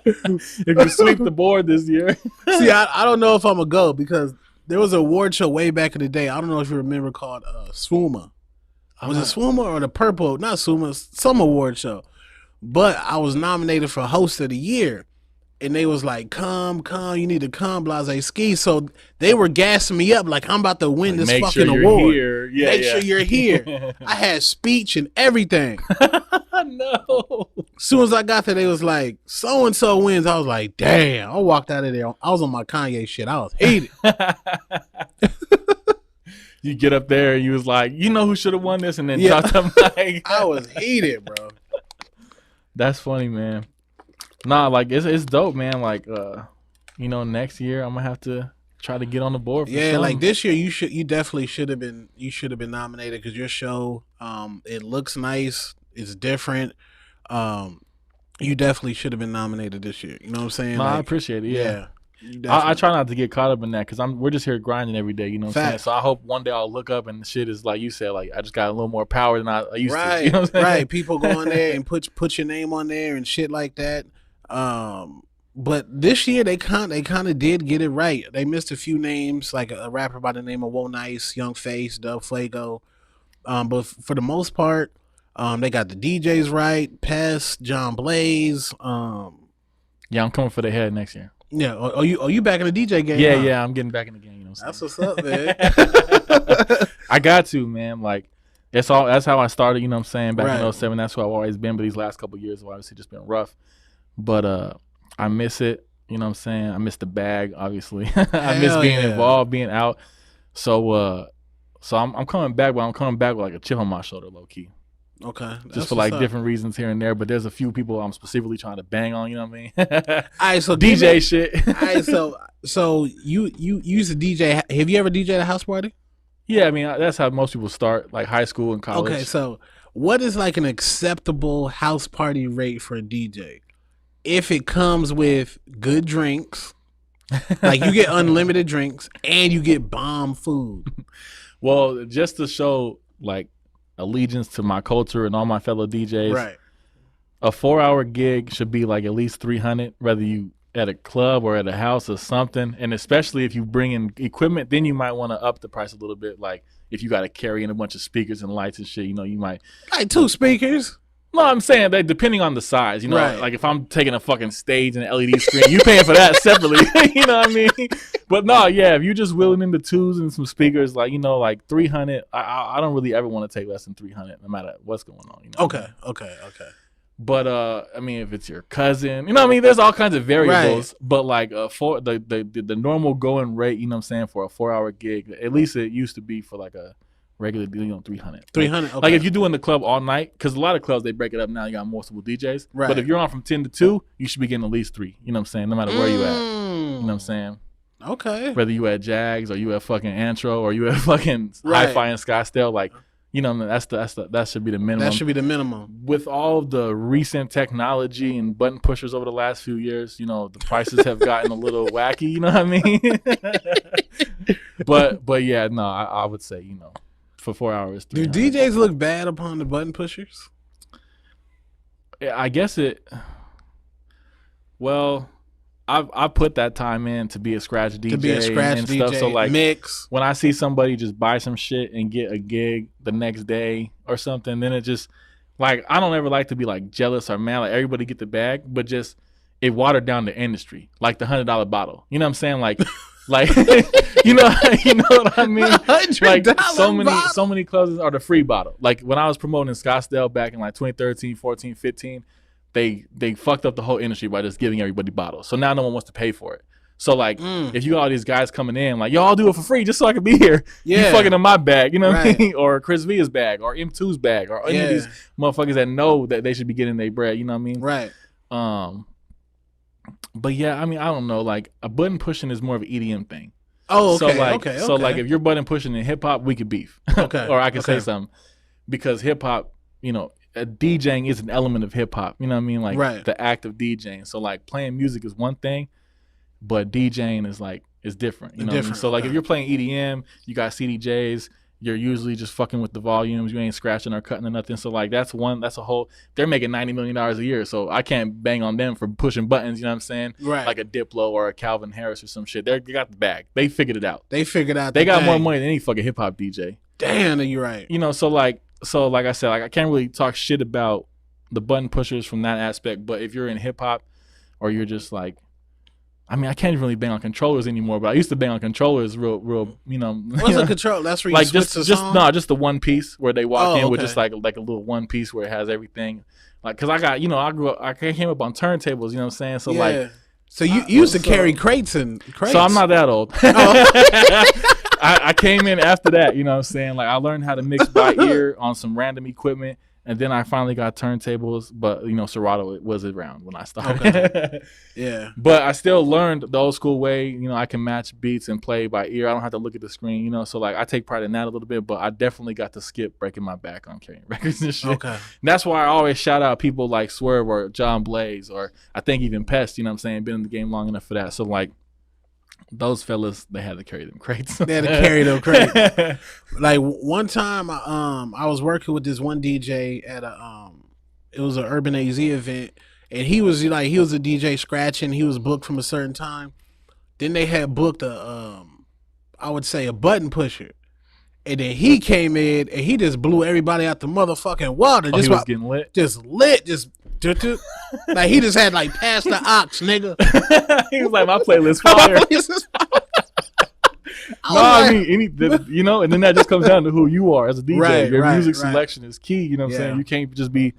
If you sweep the board this year. See, I don't know if I'm going to go, because there was an award show way back in the day. I don't know if you remember, called Swooma. Was it Swooma or the Purple? Not Swooma, some award show. But I was nominated for Host of the Year. And they was like, come, you need to come, blase ski. So they were gassing me up like, I'm about to win this fucking award. Yeah, Make sure you're here. I had speech and everything. No. As soon as I got there, they was like, so-and-so wins. I was like, damn. I walked out of there. I was on my Kanye shit. I was heated. You get up there and you was like, you know who should have won this? And then drop them like. I was heated, bro. That's funny, man. Nah, like it's dope, man. Like, you know, next year I'm gonna have to try to get on the board. For something. Like this year, you definitely should have been nominated, because your show, it looks nice, it's different. You definitely should have been nominated this year. You know what I'm saying? No, like, I appreciate it. Yeah. I I try not to get caught up in that, because we're just here grinding every day. You know what I'm saying? So I hope one day I'll look up and the shit is like you said, like I just got a little more power than I used to. You know what I'm saying? Right. People go on there and put your name on there and shit like that. But this year they kind of did get it right. They missed a few names, like a rapper by the name of Wo Nice, Young Face, Dub Flago. But for the most part, they got the DJs right. Pest, John Blaze. Yeah, I'm coming for the head next year. Yeah, are you back in the DJ game? Yeah, huh? yeah, I'm getting back in the game. You know what I'm saying? That's what's up, man. I got to, man. Like, that's how I started. You know what I'm saying? Back Right. in 07, that's who I've always been. But these last couple of years have obviously just been rough. But I miss it. You know what I'm saying? I miss the bag, obviously. I miss Hell being yeah. involved, being out. So I'm coming back, but I'm coming back with like a chip on my shoulder, low key. Okay. Just for like different reasons here and there. But there's a few people I'm specifically trying to bang on, you know what I mean? All right, so DJ shit. All right, so you used to DJ. Have you ever DJed a house party? Yeah, I mean that's how most people start, like high school and college. Okay, so what is like an acceptable house party rate for a DJ? If it comes with good drinks, like you get unlimited drinks and you get bomb food. Well, just to show like allegiance to my culture and all my fellow DJs, Right. a 4-hour gig should be like at least 300, whether you at a club or at a house or something. And especially if you bring in equipment, then you might want to up the price a little bit. Like if you got to carry in a bunch of speakers and lights and shit, you know, you might. Like 2 speakers. No, I'm saying that depending on the size, you know, Right. like if I'm taking a fucking stage and an LED screen, you paying for that separately, you know what I mean? But no, yeah, if you just willing into 2s and some speakers, like, you know, like 300, I don't really ever want to take less than 300, no matter what's going on. You know Okay. But I mean, if it's your cousin, you know what I mean? There's all kinds of variables. Right. But like for the normal going rate, you know what I'm saying, for a 4-hour gig, at least it used to be for like a regular deal, you know, 300. 300. Okay. Like if you're doing the club all night, because a lot of clubs they break it up now. You got multiple DJs. Right. But if you're on from 10 to 2, you should be getting at least 3. You know what I'm saying? No matter where you at. You know what I'm saying? Okay. Whether you at Jags or you at fucking Antro or you at fucking Right. Hi-Fi in Scottsdale, like, you know, that should be the minimum. That should be the minimum. With all of the recent technology and button pushers over the last few years, you know, the prices have gotten a little wacky. You know what I mean? but yeah, no, I would say, you know, for 4 hours. Do DJs look bad upon the button pushers? I guess it. Well, I put that time in to be a scratch DJ and DJ, stuff. So like, mix. When I see somebody just buy some shit and get a gig the next day or something, then it just like I don't ever like to be like jealous or mad. Like everybody get the bag, but just it watered down the industry, like the $100 bottle. You know what I'm saying? Like you know what I mean? Like so many clubs are the free bottle. Like when I was promoting in Scottsdale back in like 2013, 14, 15, they fucked up the whole industry by just giving everybody bottles. So now no one wants to pay for it. So like if you got all these guys coming in like, yo, I'll do it for free just so I can be here. Yeah. You fucking in my bag, you know what I mean? Or Chris Via's bag or M2's bag or any of these motherfuckers that know that they should be getting their bread, you know what I mean? Right. But yeah, I mean, I don't know. Like a button pushing is more of an EDM thing. Oh, okay. So like, okay. So like, if you're button pushing in hip hop, we could beef. Okay. Or I could say something because hip hop, you know, DJing is an element of hip hop. You know what I mean? Like the act of DJing. So like playing music is one thing, but DJing is different. You know what I mean? So like if you're playing EDM, you got CDJs. You're usually just fucking with the volumes. You ain't scratching or cutting or nothing. So like that's a whole. They're making $90 million a year. So I can't bang on them for pushing buttons. You know what I'm saying? Right. Like a Diplo or a Calvin Harris or some shit. They got the bag. They figured it out. They got more money than any fucking hip hop DJ. Damn, you're right. You know, so like I said, like I can't really talk shit about the button pushers from that aspect. But if you're in hip hop, or you're just like. I mean, I can't really bang on controllers anymore, but I used to bang on controllers real, you know. What's a control? That's where you like switch the song? just the one piece where they walk in with just like a little one piece where it has everything. Like, cause I got, you know, I came up on turntables, you know what I'm saying? So like, so you used to carry crates and crates. So I'm not that old. I came in after that, you know what I'm saying? Like I learned how to mix by ear on some random equipment. And then I finally got turntables, but you know, Serato was around when I started. Okay. Yeah. But I still learned the old school way. You know, I can match beats and play by ear. I don't have to look at the screen, you know. So like I take pride in that a little bit, but I definitely got to skip breaking my back on carrying records and shit. Okay. And that's why I always shout out people like Swerve or John Blaze or I think even Pest, you know what I'm saying, been in the game long enough for that. So like those fellas, they had to carry them crates. They had to carry them crates. Like one time, I was working with this one DJ at it was an Urban AZ event, and he was a DJ scratching. He was booked from a certain time. Then they had booked I would say a button pusher, and then he came in and he just blew everybody out the motherfucking water. He was getting lit. Just lit. Like he just had like pass the ox, nigga. He was like, my playlist fire. I mean, you know, and then that just comes down to who you are as a DJ. Your music selection is key. You know what I'm saying? You can't just be,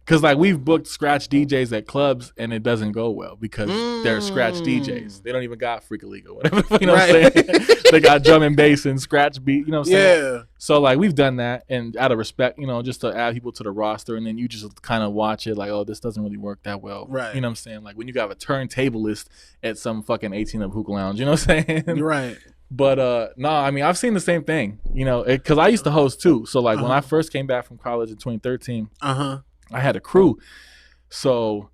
Because like we've booked scratch DJs at clubs and it doesn't go well because they're scratch DJs. They don't even got Freak League or whatever. You know what I'm saying? They got drum and bass and scratch beat. You know what I'm saying? Yeah. So like we've done that, and out of respect, just to add people to the roster, and then you just kind of watch it like, oh, this doesn't really work that well. Right. You know what I'm saying? Like when you got a turntablist at some fucking 18 of hookah lounge. You know what I'm saying? You're right. But no, I mean I've seen the same thing. Because I used to host too. So like when I first came back from college in 2013, I had a crew. So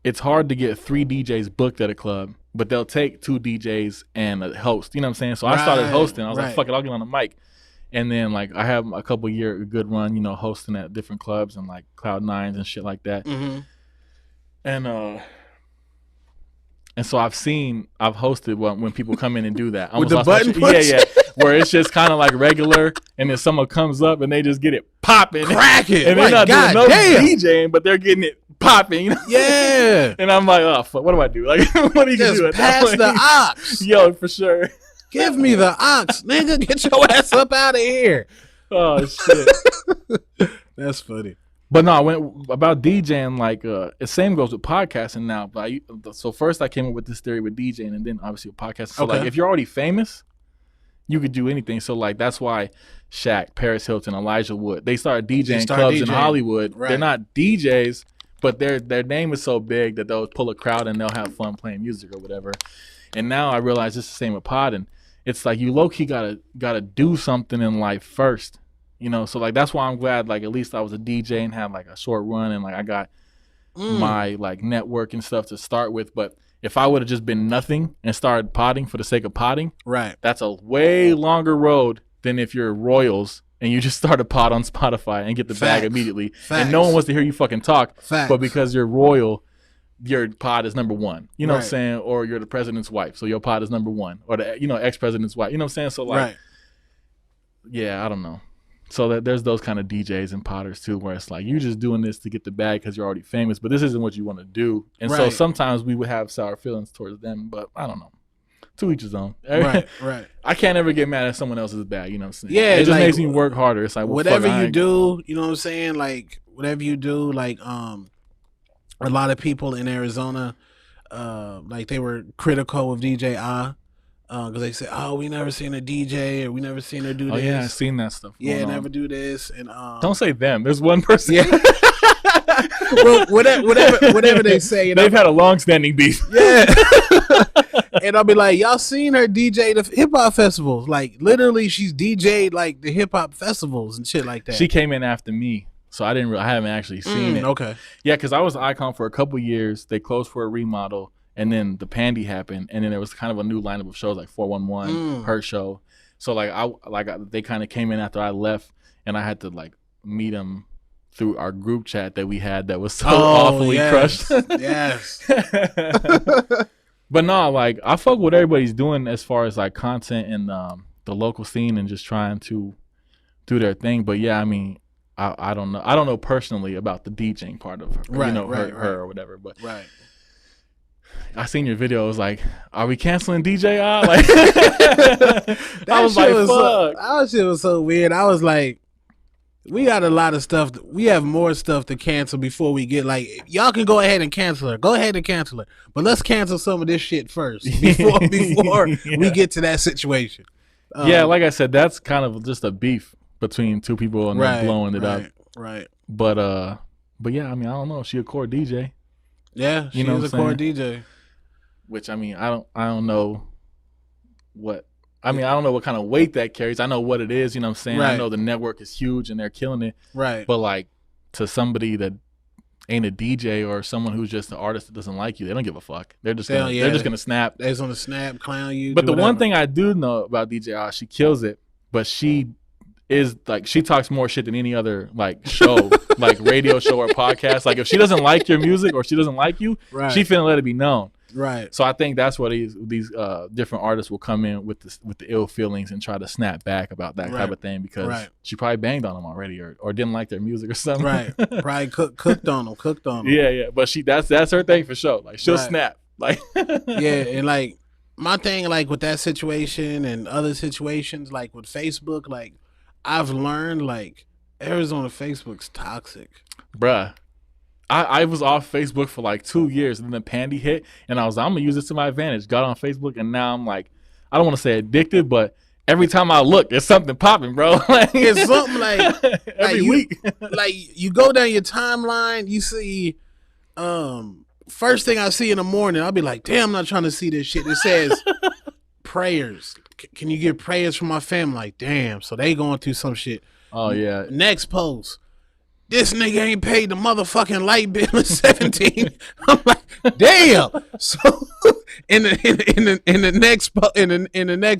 it's hard to get 3 DJs booked at a club, but they'll take 2 DJs and a host. You know what I'm saying? So I started hosting. I was like, fuck it, I'll get on the mic. And then like I have a couple year good run, hosting at different clubs and like Cloud Nines and shit like that. And so I've hosted when people come in and do that. With the button push? Yeah. Where it's just kind of like regular, and then someone comes up and they just get it popping. Cracking. And they're not doing no DJing, but they're getting it popping. Yeah. And I'm like, oh, fuck, what do I do? Like, what do you do at that pass point? the ox. Yo, for sure. Give me the ox, nigga. Get your ass up out of here. Oh, shit. That's funny. But no, I went about DJing, like, the same goes with podcasting now. But so first I came up with this theory with DJing, and then obviously with podcasting. So like, if you're already famous, you could do anything. So like, that's why Shaq, Paris Hilton, Elijah Wood, they started DJing clubs in Hollywood. Right. They're not DJs, but their name is so big that they'll pull a crowd and they'll have fun playing music or whatever. And now I realize it's the same with podding. It's like you low-key gotta do something in life first. So like that's why I'm glad like at least I was a DJ and had like a short run and like I got my like network and stuff to start with. But if I would have just been nothing and started podding for the sake of podding, right, that's a way longer road than if you're Royals and you just start a pod on Spotify and get the bag immediately. And no one wants to hear you fucking talk. But because you're Royal, your pod is number one. You know what I'm saying? Or you're the president's wife, so your pod is number one. Or the ex-president's wife. You know what I'm saying? So like, yeah, I don't know. So there's those kind of DJs and potters too, where it's like you're just doing this to get the bag because you're already famous, but this isn't what you want to do. And so sometimes we would have sour feelings towards them, but I don't know. To each his own. Right. I can't ever get mad at someone else's bag. You know what I'm saying? Yeah, it just makes me work harder. It's like whatever you do, you know what I'm saying? Like whatever you do, like a lot of people in Arizona, like they were critical of DJ because they said, "Oh, we never seen a DJ, or we never seen her do this." Oh yeah, I've seen that stuff. Yeah, never do this. And don't say them. There's one person. Yeah. Well, whatever they say, they've had a long-standing beef. Yeah. And I'll be like, "Y'all seen her DJ the hip hop festivals? Like literally, she's DJ'd like the hip hop festivals and shit like that." She came in after me, so I haven't actually seen it. Okay. Yeah, because I was Icon for a couple years. They closed for a remodel. And then the Pandy happened, and then there was kind of a new lineup of shows like 411, her show. So they kind of came in after I left, and I had to like meet them through our group chat that we had that was so awfully crushed. Yes. But no, like I fuck what everybody's doing as far as like content and the local scene and just trying to do their thing. But yeah, I mean, I don't know. I don't know personally about the DJing part of her, her or whatever. But I seen your video. It was like, are we canceling DJ? Like, I was like, fuck. That shit was so weird. I was like, we got a lot of stuff. We have more stuff to cancel before we get like, y'all can go ahead and cancel her. Go ahead and cancel her. But let's cancel some of this shit first before we get to that situation. Yeah, like I said, that's kind of just a beef between two people and then blowing it up. Right. But yeah, I mean, I don't know. She a core DJ. Yeah, she is a core DJ. Which I mean, I don't know what. I mean, I don't know what kind of weight that carries. I know what it is. You know what I'm saying? Right. I know the network is huge and they're killing it. Right. But like to somebody that ain't a DJ or someone who's just an artist that doesn't like you, they don't give a fuck. They're just gonna snap. They're just gonna snap, clown you. But the one thing I do know about DJ, she kills it. But she is like, she talks more shit than any other like show, like radio show or podcast. Like if she doesn't like your music or she doesn't like you, she finna let it be known. Right. So I think that's what these different artists will come in with the ill feelings and try to snap back about that type of thing because she probably banged on them already or didn't like their music or something. Right. Probably cooked on them. Yeah. But that's her thing for sure. Like she'll snap. Like yeah, and like my thing like with that situation and other situations like with Facebook, like I've learned like Arizona Facebook's toxic. Bruh. I was off Facebook for like 2 years, and then the pandy hit, and I was like, I'm gonna use this to my advantage. Got on Facebook, and now I'm like, I don't want to say addicted, but every time I look, there's something popping, bro. Like, It's something like every week. Like you go down your timeline, you see, first thing I see in the morning, I'll be like, damn, I'm not trying to see this shit. It says prayers. Can you get prayers from my family? Like, damn, so they going through some shit. Oh yeah. Next post. This nigga ain't paid the motherfucking light bill in 17. I'm like, damn. So in the next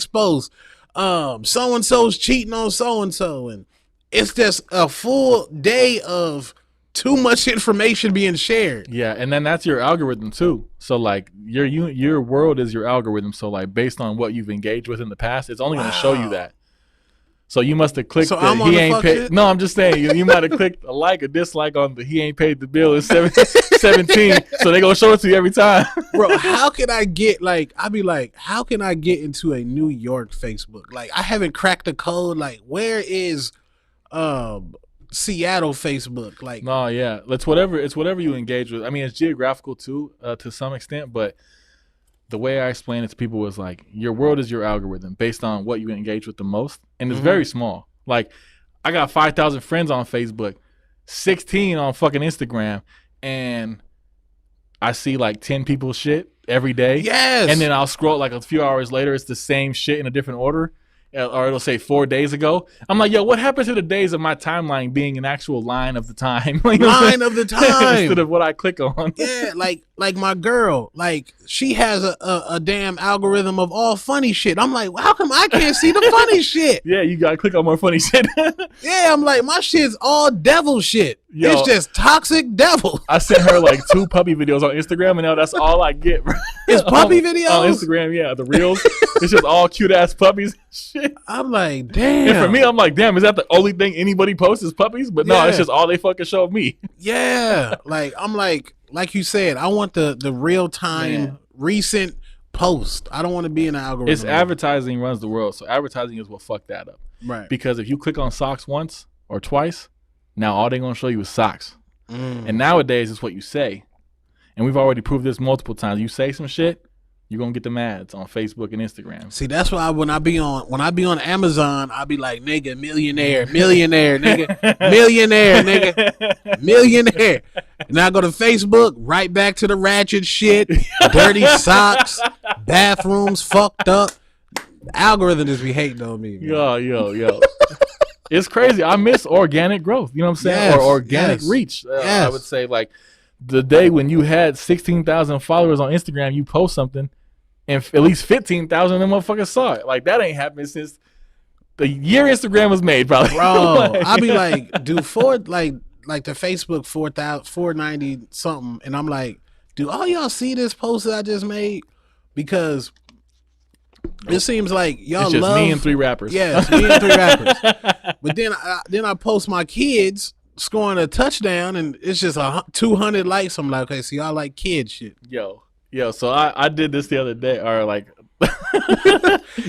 post, so and so's cheating on so and so, and it's just a full day of too much information being shared. Yeah, and then that's your algorithm too. So like your world is your algorithm. So like based on what you've engaged with in the past, it's only going to show you that. So you must have clicked So the I'm on he the ain't fuck paid. shit? No, I'm just saying you might have clicked a like or dislike on the he ain't paid the bill in 17. So they gonna show it to you every time. Bro, how can I get I'd be like, how can I get into a New York Facebook? Like, I haven't cracked the code. Like, where is Seattle Facebook? Like, No, yeah, it's whatever you engage with. I mean, it's geographical too, to some extent, but the way I explain it to people was like, your world is your algorithm based on what you engage with the most, and it's very small. Like, I got 5,000 friends on Facebook, 16 on fucking Instagram, and I see like 10 people's shit every day. yes. And then I'll scroll like a few hours later, it's the same shit in a different order. Or it'll say 4 days ago. I'm like, yo, what happened to the days of my timeline being an actual line of the time? Like, Line of the time. instead of what I click on. Yeah, like my girl, like, she has a damn algorithm of all funny shit. I'm like, how come I can't see the funny shit? Yeah, you gotta click on more funny shit. Yeah, I'm like, my shit's all devil shit. Yo. It's just toxic devil. I sent her like 2 puppy videos on Instagram, and now that's all I get. Bro. It's puppy on videos? Instagram, yeah, the reels. It's just all cute ass puppies. Shit. I'm like, damn. And for me, I'm like, damn, is that the only thing anybody posts is puppies? But no, Yeah. it's just all they fucking show of me. Yeah, like, I'm like you said, I want the real time, Man. recent post. I don't want to be in the algorithm. It's advertising runs the world, so advertising is what fucked that up. right. Because if you click on socks once or twice, now all they're gonna show you is socks. Mm. And nowadays it's what you say. And we've already proved this multiple times. You say some shit, you're gonna get them ads on Facebook and Instagram. See, that's why when I be on Amazon, I be like, nigga, millionaire, nigga, millionaire, nigga, millionaire. And I go to Facebook, right back to the ratchet shit, dirty socks, bathrooms fucked up. The algorithm just be hating on me, man. Yo. It's crazy. I miss organic growth. You know what I'm saying? Yes, or organic yes, reach. I yes. would say like the day when you had 16,000 followers on Instagram, you post something, and at least 15,000 of them motherfuckers saw it. Like, that ain't happened since the year Instagram was made, probably. Bro, Like- I be like, do like the Facebook 490 something, and I'm like, do all y'all see this post that I just made? Because it seems like y'all it's just love me and 3 rappers. Yeah, it's me and 3 rappers. But then I post my kids scoring a touchdown, and it's just 200 likes. I'm like, okay, so y'all like kid shit. Yo. So I did this the other day, or like,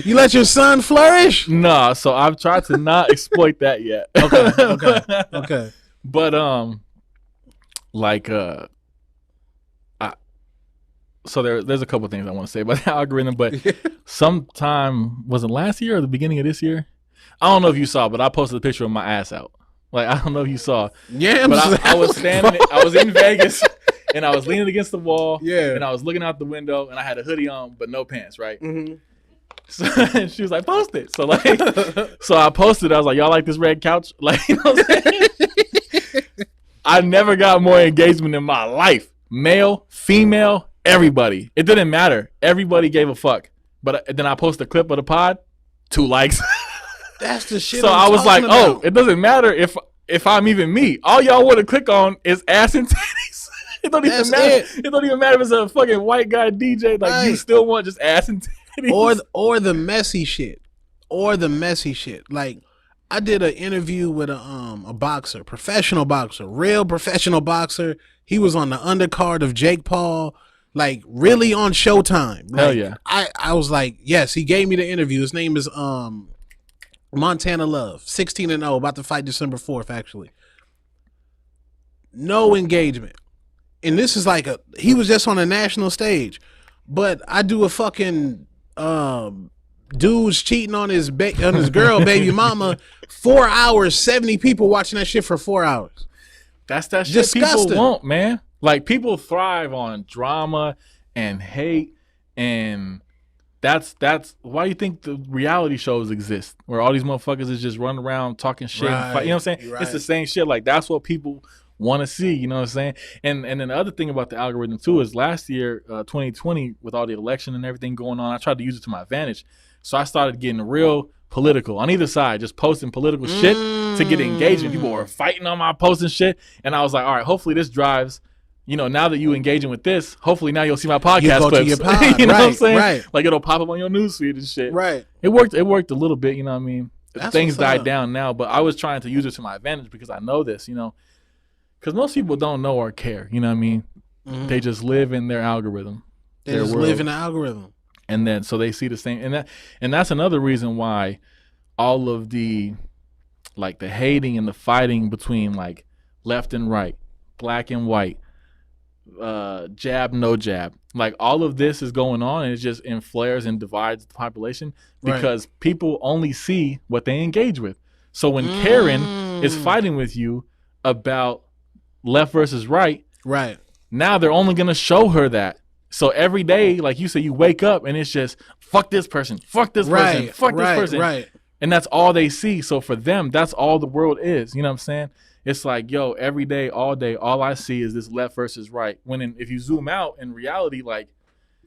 You let your son flourish? nah. So I've tried to not exploit that yet. Okay. But like so there's a couple things I want to say about the algorithm, but sometime, was it last year or the beginning of this year? I don't know if you saw, but I posted a picture of my ass out. Like, I don't know if you saw, Yeah, but I was standing, I was in Vegas, and I was leaning against the wall, Yeah. and I was looking out the window, and I had a hoodie on, but no pants, right? Mhm. So and she was like, post it. So like, so I posted. I was like, y'all like this red couch? Like, you know what I'm saying? I never got more engagement in my life. Male, female, everybody. It didn't matter. Everybody gave a fuck. But then I posted a clip of the pod, 2 likes. That's the shit. So I'm I was like, talking oh, about. it doesn't matter if I'm even me. All y'all want to click on is ass and titties. It don't even That's matter. it. It don't even matter if it's a fucking white guy DJ. Like, you Right. still want just ass and titties. or the messy shit, Like, I did an interview with a boxer, professional boxer, real professional boxer. He was on the undercard of Jake Paul, like, really on Showtime. Like, Hell yeah. I was like, yes, he gave me the interview. His name is Montana Love, 16-0, about to fight December 4th, actually. No engagement. and this is like he was just on a national stage, but I do a fucking dude's cheating on his girl, baby mama, 4 hours, 70 people watching that shit for 4 hours. That's that shit Disgusting. people want, man. Like, people thrive on drama and hate, and that's why you think the reality shows exist, where all these motherfuckers is just running around talking shit and fight, you know what I'm saying? Right. It's the same shit. Like, that's what people want to see, you know what I'm saying? And then the other thing about the algorithm too is last year, 2020, with all the election and everything going on, I tried to use it to my advantage. So I started getting real political on either side, just posting political shit to get engagement. People were fighting on my posts and shit, and I was like, all right, hopefully this drives, you know, now that you engaging with this, hopefully now you'll see my podcast go clips. to your pod. You know what I'm Right, saying? right. Like, it'll pop up on your newsfeed and shit. Right. It worked a little bit, you know what I mean? That's Things what's died up. down now, but I was trying to use it to my advantage because I know this, you know, because most people don't know or care, you know what I mean? They just live in their algorithm. They their just world. live in the algorithm. And then so they see the same, and that's another reason why all of the, like, the hating and the fighting between, like, left and right, black and white, jab, no jab, like, all of this is going on, and it just inflares and divides the population because people only see what they engage with. So when Karen is fighting with you about left versus right, now they're only gonna show her that. So every day, like you say, you wake up and it's just fuck this person, fuck this person, fuck this person, and that's all they see. So for them, that's all the world is. You know what I'm saying? It's like, yo, every day, all I see is this left versus right. If you zoom out, in reality, like,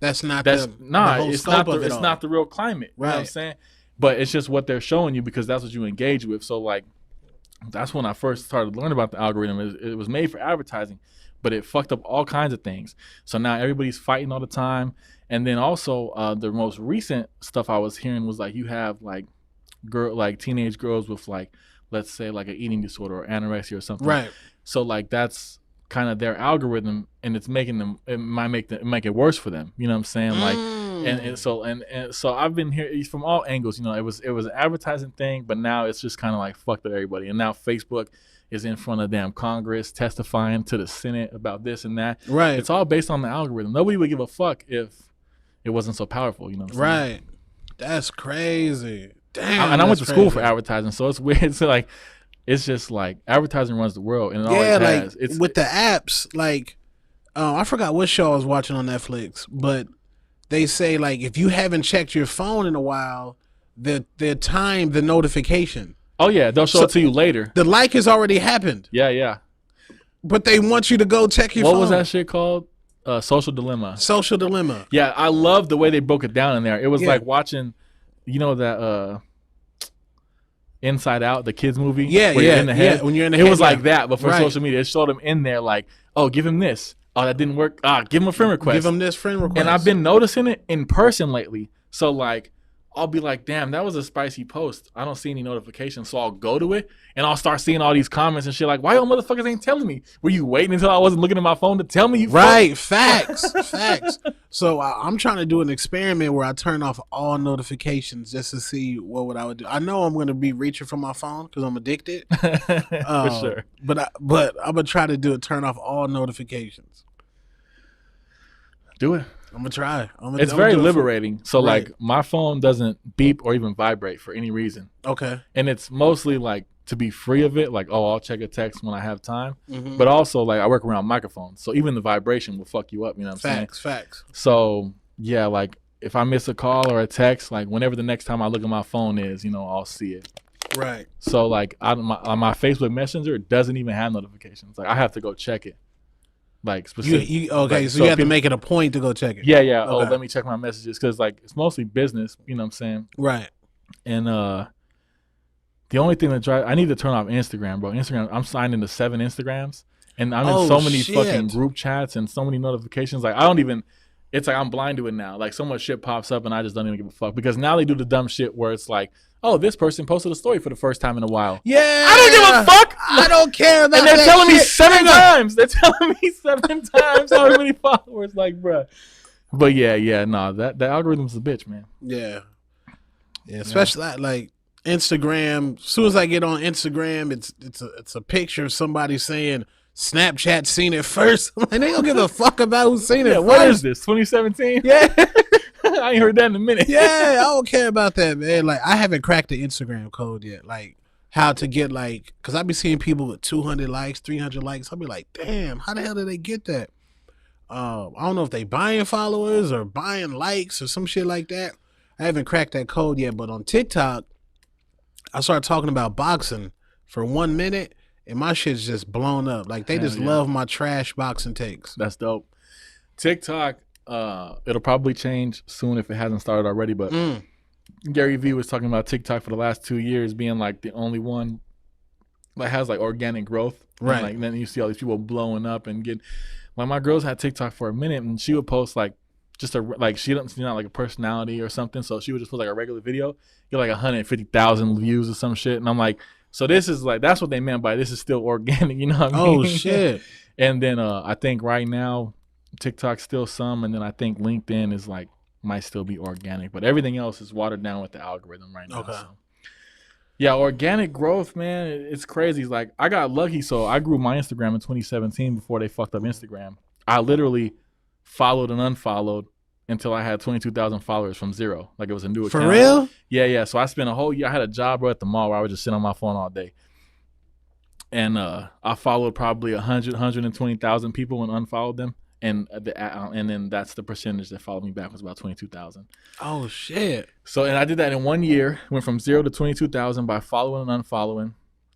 it's not the real climate. Right. You know what I'm saying? But it's just what they're showing you because that's what you engage with. So, like, that's when I first started learning about the algorithm. It was made for advertising, but it fucked up all kinds of things. So now everybody's fighting all the time. And then also the most recent stuff I was hearing was, like, you have, like, teenage girls with, like, let's say, like, an eating disorder or anorexia or something. Right. So, like, that's kind of their algorithm, and it's making them, it might make it worse for them. You know what I'm saying? Like, and so I've been here from all angles. You know, it was an advertising thing, but now it's just kind of like fucked up everybody. And now Facebook is in front of damn Congress testifying to the Senate about this and that. Right. It's all based on the algorithm. Nobody would give a fuck if it wasn't so powerful. You know what I'm saying? Right. That's crazy. Damn. And I went to school for advertising, so it's weird. So, like, it's just like advertising runs the world, and it always has. It's with the apps, like, I forgot what show I was watching on Netflix, but they say, like, if you haven't checked your phone in a while, they'll time the notification. Oh yeah, they'll show it to you later. The like has already happened. Yeah. But they want you to go check your phone. What was that shit called? Social Dilemma. Social Dilemma. Yeah, I love the way they broke it down in there. It was like watching, you know, that Inside Out, the kids movie. Yeah, where you're in the head. when you're in the it head. was like that, but for social media, it showed them in there like, oh, give him this. Oh, that didn't work. Give him a friend request. Give him this friend request. And I've been noticing it in person lately. So, like, I'll be like, damn, that was a spicy post. I don't see any notifications. So I'll go to it and I'll start seeing all these comments and shit like, why y'all motherfuckers ain't telling me? Were you waiting until I wasn't looking at my phone to tell me? Right. Facts. So I'm trying to do an experiment where I turn off all notifications just to see what I would do. I know I'm going to be reaching for my phone because I'm addicted. For sure. But I'm going to try to do it, turn off all notifications. Do it. I'm gonna try. It's very liberating. So like my phone doesn't beep or even vibrate for any reason. Okay. And it's mostly like to be free of it. Like, oh, I'll check a text when I have time. Mm-hmm. But also like I work around microphones, so even the vibration will fuck you up. You know what I'm saying? Facts. So yeah, like if I miss a call or a text, like whenever the next time I look at my phone is, you know, I'll see it. Right. So like on my Facebook Messenger, it doesn't even have notifications. Like I have to go check it. Like specific. So you have to make it a point to go check it. Yeah. Okay. Oh, let me check my messages because like it's mostly business. You know what I'm saying? Right. And the only thing that I need to turn off Instagram, bro. Instagram. I'm signed into 7 Instagrams, and I'm in so many fucking group chats and so many notifications. Like I don't even. It's like I'm blind to it now. Like so much shit pops up, and I just don't even give a fuck because now they do the dumb shit where it's like, oh, this person posted a story for the first time in a while. Yeah, I don't give a fuck. I don't care about and they're that telling me shit. 7 times. They're telling me 7 times how many followers. Like, bruh. But yeah, no, that algorithm's a bitch, man. Yeah, especially like Instagram. As soon as I get on Instagram, it's a picture of somebody saying Snapchat seen it first. Like, they don't give a fuck about who seen it first. What is this? 2017? Yeah. I ain't heard that in a minute. Yeah, I don't care about that, man. Like, I haven't cracked the Instagram code yet. Like, how to get, like, because I be seeing people with 200 likes, 300 likes. I'll be like, damn, how the hell did they get that? I don't know if they buying followers or buying likes or some shit like that. I haven't cracked that code yet, but on TikTok, I started talking about boxing for 1 minute, and my shit's just blown up. Like, they just love my trash boxing takes. That's dope. TikTok, it'll probably change soon if it hasn't started already, but Gary Vee was talking about TikTok for the last 2 years being like the only one that has like organic growth. Right. And, like, then you see all these people blowing up and get like, my girls had TikTok for a minute, and she would post like just she's not like a personality or something, so she would just post like a regular video, get like 150,000 views or some shit, and I'm like, so this is like, that's what they meant by this is still organic, you know what I mean? Oh shit. And then I think right now TikTok's still some, and then I think LinkedIn is like might still be organic, but everything else is watered down with the algorithm right now. Okay. So. Yeah, organic growth, man, it's crazy. Like, I got lucky, so I grew my Instagram in 2017 before they fucked up Instagram. I literally followed and unfollowed until I had 22,000 followers from zero. Like, it was a new account. For real? Yeah. So I spent a whole year. I had a job right at the mall where I would just sit on my phone all day. And I followed probably 120,000 people and unfollowed them. And then that's the percentage that followed me back was about 22,000. Oh shit. So, and I did that in 1 year. Went from 0 to 22,000 by following and unfollowing.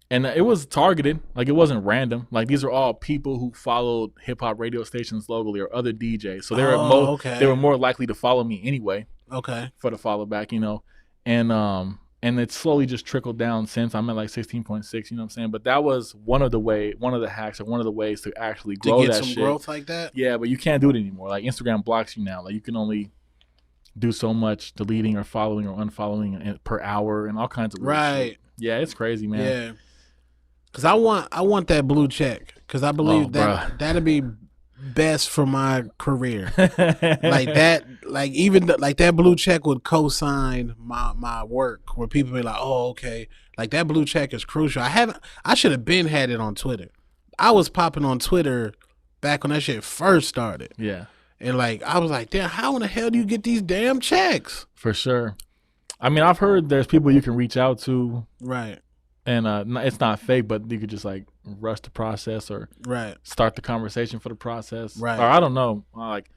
And it was targeted. Like, it wasn't random. Like, these are all people who followed hip hop radio stations locally or other DJs. So they were more likely to follow me anyway. Okay. For the follow back, you know. And it slowly just trickled down since I'm at like 16.6, you know what I'm saying? But that was one of the hacks or one of the ways to actually grow that shit. To get some growth like that? Yeah, but you can't do it anymore. Like, Instagram blocks you now. Like, you can only do so much deleting or following or unfollowing per hour and all kinds of weird shit. Yeah, it's crazy, man. Yeah. Cause I want that blue check. Cause I believe that'd be best for my career. Like that, like even like that blue check would co-sign my work. Where people be like, oh, okay. Like, that blue check is crucial. I should have been had it on Twitter. I was popping on Twitter back when that shit first started. Yeah. And like, I was like, damn, how in the hell do you get these damn checks? For sure. I mean, I've heard there's people you can reach out to. Right. And it's not fake, but you could just like rush the process or start the conversation for the process. Right. Or I don't know. Like,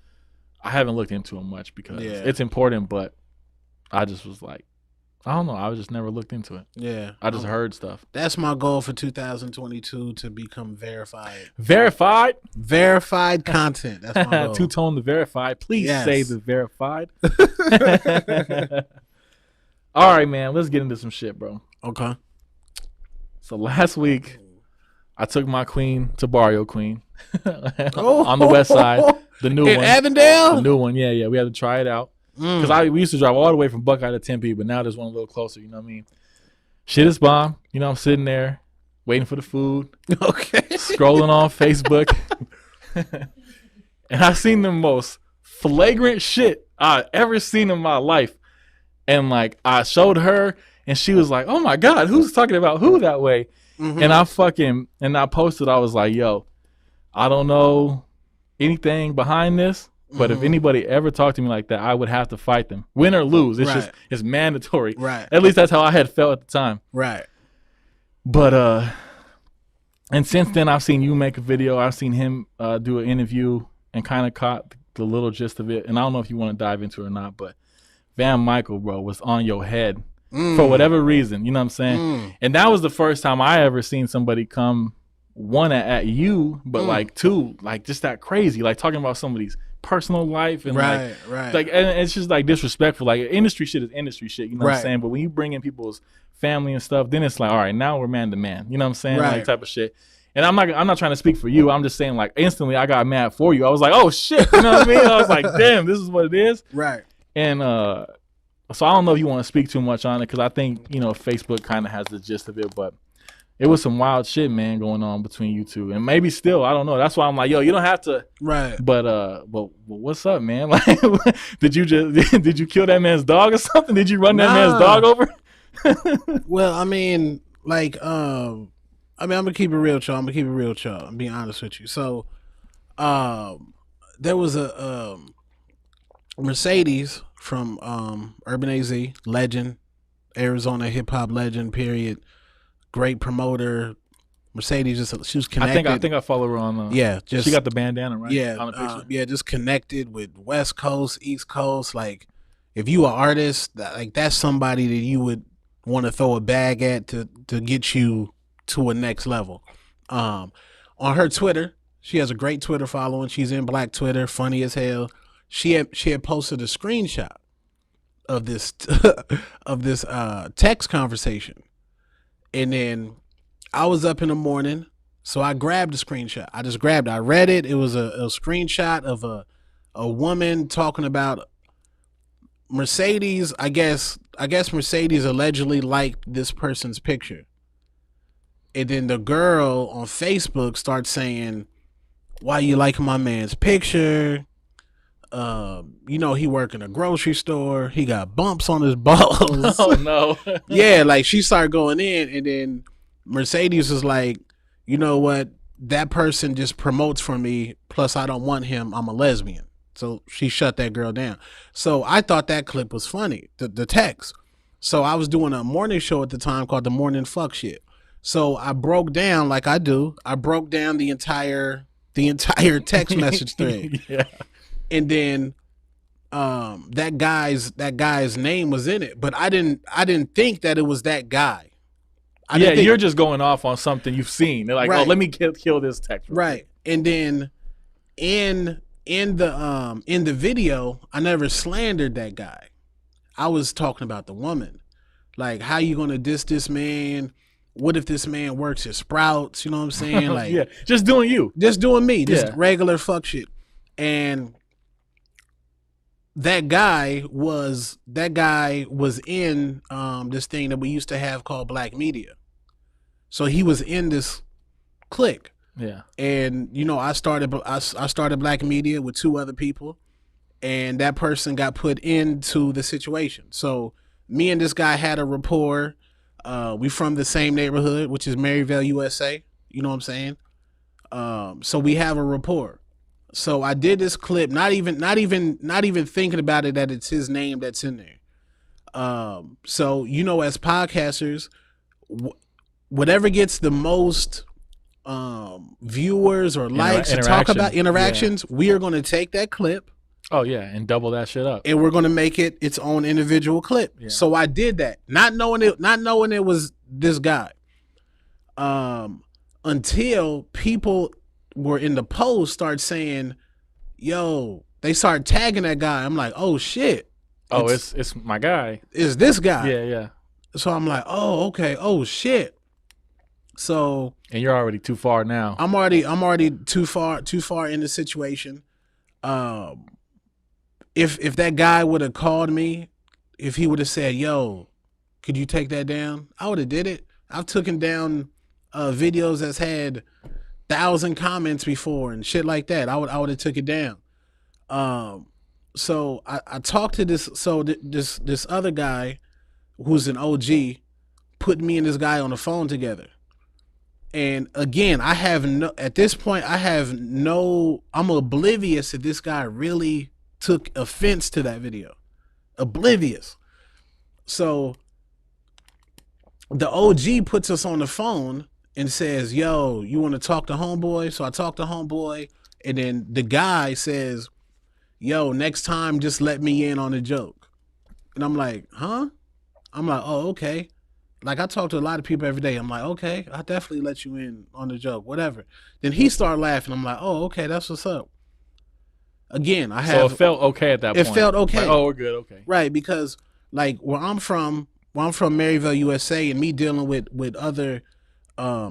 I haven't looked into them much because it's important, but I just was like, I don't know. I just never looked into it. Yeah. I just heard stuff. That's my goal for 2022, to become verified. Verified? Verified content. That's my goal. Two-tone the verified. Please say the verified. All right, man. Let's get into some shit, bro. Okay. So last week, I took my queen to Barrio Queen on the west side. The new one. In Avondale? The new one, yeah. We had to try it out. Because we used to drive all the way from Buckeye to Tempe, but now there's one a little closer, you know what I mean? Shit is bomb. You know, I'm sitting there waiting for the food. Okay. Scrolling on Facebook. And I seen the most flagrant shit I've ever seen in my life. And like, I showed her, and she was like, oh my God, who's talking about who that way? Mm-hmm. And I posted, I was like, yo, I don't know anything behind this, but if anybody ever talked to me like that, I would have to fight them. Win or lose. It's it's mandatory. Right. At least that's how I had felt at the time. Right. But, and since then I've seen you make a video. I've seen him do an interview and kind of caught the little gist of it. And I don't know if you want to dive into it or not, but Van Michael, bro, was on your head. For whatever reason, you know what I'm saying? And that was the first time I ever seen somebody come, one, at you, but like two, like just that crazy, like talking about somebody's personal life and like and it's just like disrespectful. Like, industry shit is industry shit, you know what I'm saying? But when you bring in people's family and stuff, then it's like, all right, now we're man to man, you know what I'm saying? Like, type of shit. And I'm not trying to speak for you. I'm just saying, like, instantly I got mad for you. I was like, oh shit, you know what I mean? I was like, damn, this is what it is. Right. And so I don't know if you want to speak too much on it, because I think, you know, Facebook kind of has the gist of it, but it was some wild shit, man, going on between you two, and maybe still, I don't know. That's why I'm like, yo, you don't have to. Right. But what's up, man? Like, did you kill that man's dog or something? Did you run that man's dog over? Well, I mean, like, I I mean, I'm gonna keep it real, y'all. I'm being honest with you. So, there was a Mercedes from Urban AZ, legend, Arizona hip hop legend. Period. Great promoter. Mercedes, she was connected. I think I follow her on. Yeah, just she got the bandana, right? yeah, On the picture. yeah, just connected with West Coast, East Coast. Like, if you an artist, that's somebody that you would want to throw a bag at to get you to a next level. On her Twitter, she has a great Twitter following. She's in Black Twitter, funny as hell. She had posted a screenshot of this of this text conversation, and then I was up in the morning, so I grabbed the screenshot. I just grabbed it. I read it. It was a screenshot of a woman talking about Mercedes. I guess Mercedes allegedly liked this person's picture. And then the girl on Facebook starts saying, "Why you liking my man's picture? You know, he work in a grocery store. He got bumps on his balls." Oh no. Yeah, like she started going in, and then Mercedes was like, "You know what? That person just promotes for me. Plus, I don't want him. I'm a lesbian." So she shut that girl down. So I thought that clip was funny, the text. So I was doing a morning show at the time called The Morning Fuck Shit. So I broke down, like I do. I broke down the entire text message thread. Yeah. And then that guy's name was in it, but I didn't think that it was that guy. You're just going off on something you've seen. They're like, right. Oh, let me kill this text. Right. And then in the video, I never slandered that guy. I was talking about the woman. Like, how you gonna diss this man? What if this man works at Sprouts? You know what I'm saying? Like, yeah, just doing you. Just doing me. Just Yeah. regular fuck shit. And that guy was in this thing that we used to have called Black Media. So he was in this clique. Yeah. And you know, I started Black Media with two other people, and that person got put into the situation. So me and this guy had a rapport. We from the same neighborhood, which is Maryvale, USA. You know what I'm saying? So we have a rapport. So I did this clip, not even thinking about it that it's his name that's in there. So, you know, as podcasters, whatever gets the most viewers or likes to talk about interactions, we are going to take that clip. Oh yeah, and double that shit up. And we're going to make it its own individual clip. Yeah. So I did that, not knowing it was this guy. Until people were in the post start saying, "Yo," they start tagging that guy. I'm like, "Oh shit." Oh, it's my guy. It's this guy. Yeah, yeah. So I'm like, "Oh, okay. Oh shit." So, and you're already too far now. I'm already too far in the situation. If that guy would have called me, if he would have said, "Yo, could you take that down?" I would have did it. I've taken down videos that's had 1,000 comments before and shit like that. I would have took it down. So I talked to this other guy who's an OG, put me and this guy on the phone together. And again, at this point, I'm oblivious that this guy really took offense to that video. Oblivious. So the OG puts us on the phone and says, "Yo, you want to talk to homeboy?" So I talk to homeboy, and then the guy says, "Yo, next time just let me in on a joke." And I'm like, "Huh?" I'm like, "Oh, okay." Like, I talk to a lot of people every day. I'm like, "Okay, I'll definitely let you in on the joke, whatever." Then he started laughing. I'm like, "Oh, okay, that's what's up." Again, so it felt okay at that point. It felt okay. Like, oh, we're good, okay. Right, because like where I'm from Maryvale, USA, and me dealing with other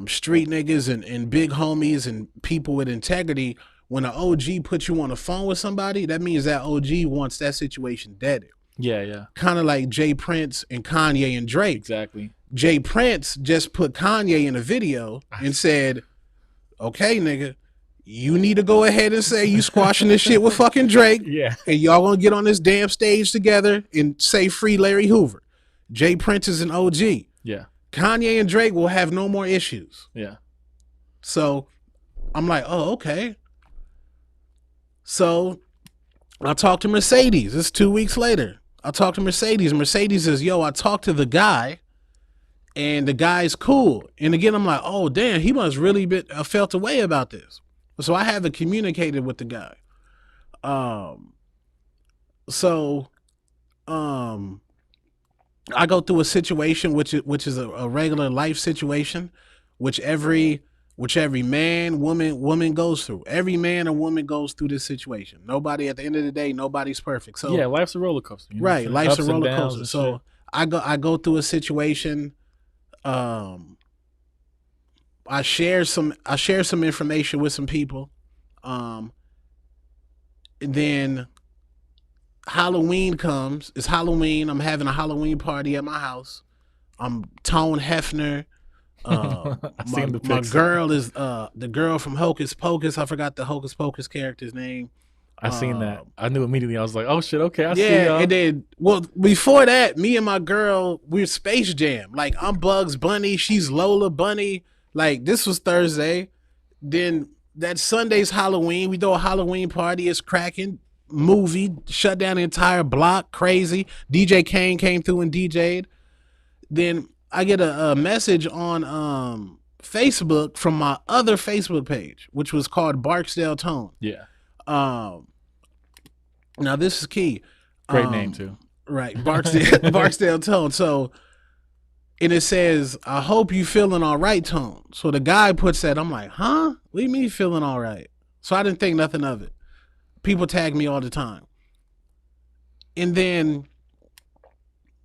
street niggas and big homies and people with integrity, when an OG puts you on the phone with somebody, that means that OG wants that situation deaded. Yeah, yeah. Kind of like Jay Prince and Kanye and Drake. Exactly. Jay Prince just put Kanye in a video and said, "Okay, nigga, you need to go ahead and say you squashing this shit with fucking Drake. Yeah. And y'all gonna get on this damn stage together and say free Larry Hoover." Jay Prince is an OG. Yeah. Kanye and Drake will have no more issues. Yeah. So I'm like, oh, okay. So I talked to Mercedes. It's 2 weeks later. I talked to Mercedes. Mercedes says, yo, I talked to the guy and the guy's cool. And again, I'm like, oh, damn, he must really felt a way about this. So I haven't communicated with the guy. I go through a situation which is a regular life situation, which every man, woman goes through. Every man or woman goes through this situation. Nobody, at the end of the day, nobody's perfect. So yeah, life's a roller coaster. Right, life's a Ups and roller downs coaster. and So shit. I go through a situation. I share some information with some people. And then Halloween comes. It's Halloween. I'm having a Halloween party at my house. I'm Tone Hefner. I seen the My pics. girl is the girl from Hocus Pocus. I forgot the Hocus Pocus character's name. I seen that. I knew immediately. I was like, oh shit, okay, I see Yeah, y'all. and then before that, me and my girl, we're Space Jam. Like I'm Bugs Bunny, she's Lola Bunny. Like this was Thursday. Then that Sunday's Halloween. We throw a Halloween party. It's cracking. Movie, shut down the entire block. Crazy. DJ Kane came through and DJ'd. Then I get a message on Facebook from my other Facebook page, which was called Barksdale Tone. Yeah. Now this is key. Great name too. Right, Barksdale Tone. So, and it says, "I hope you feeling all right, Tone." So the guy puts that. I'm like, huh? What do you mean feeling all right? So I didn't think nothing of it. People tag me all the time. And then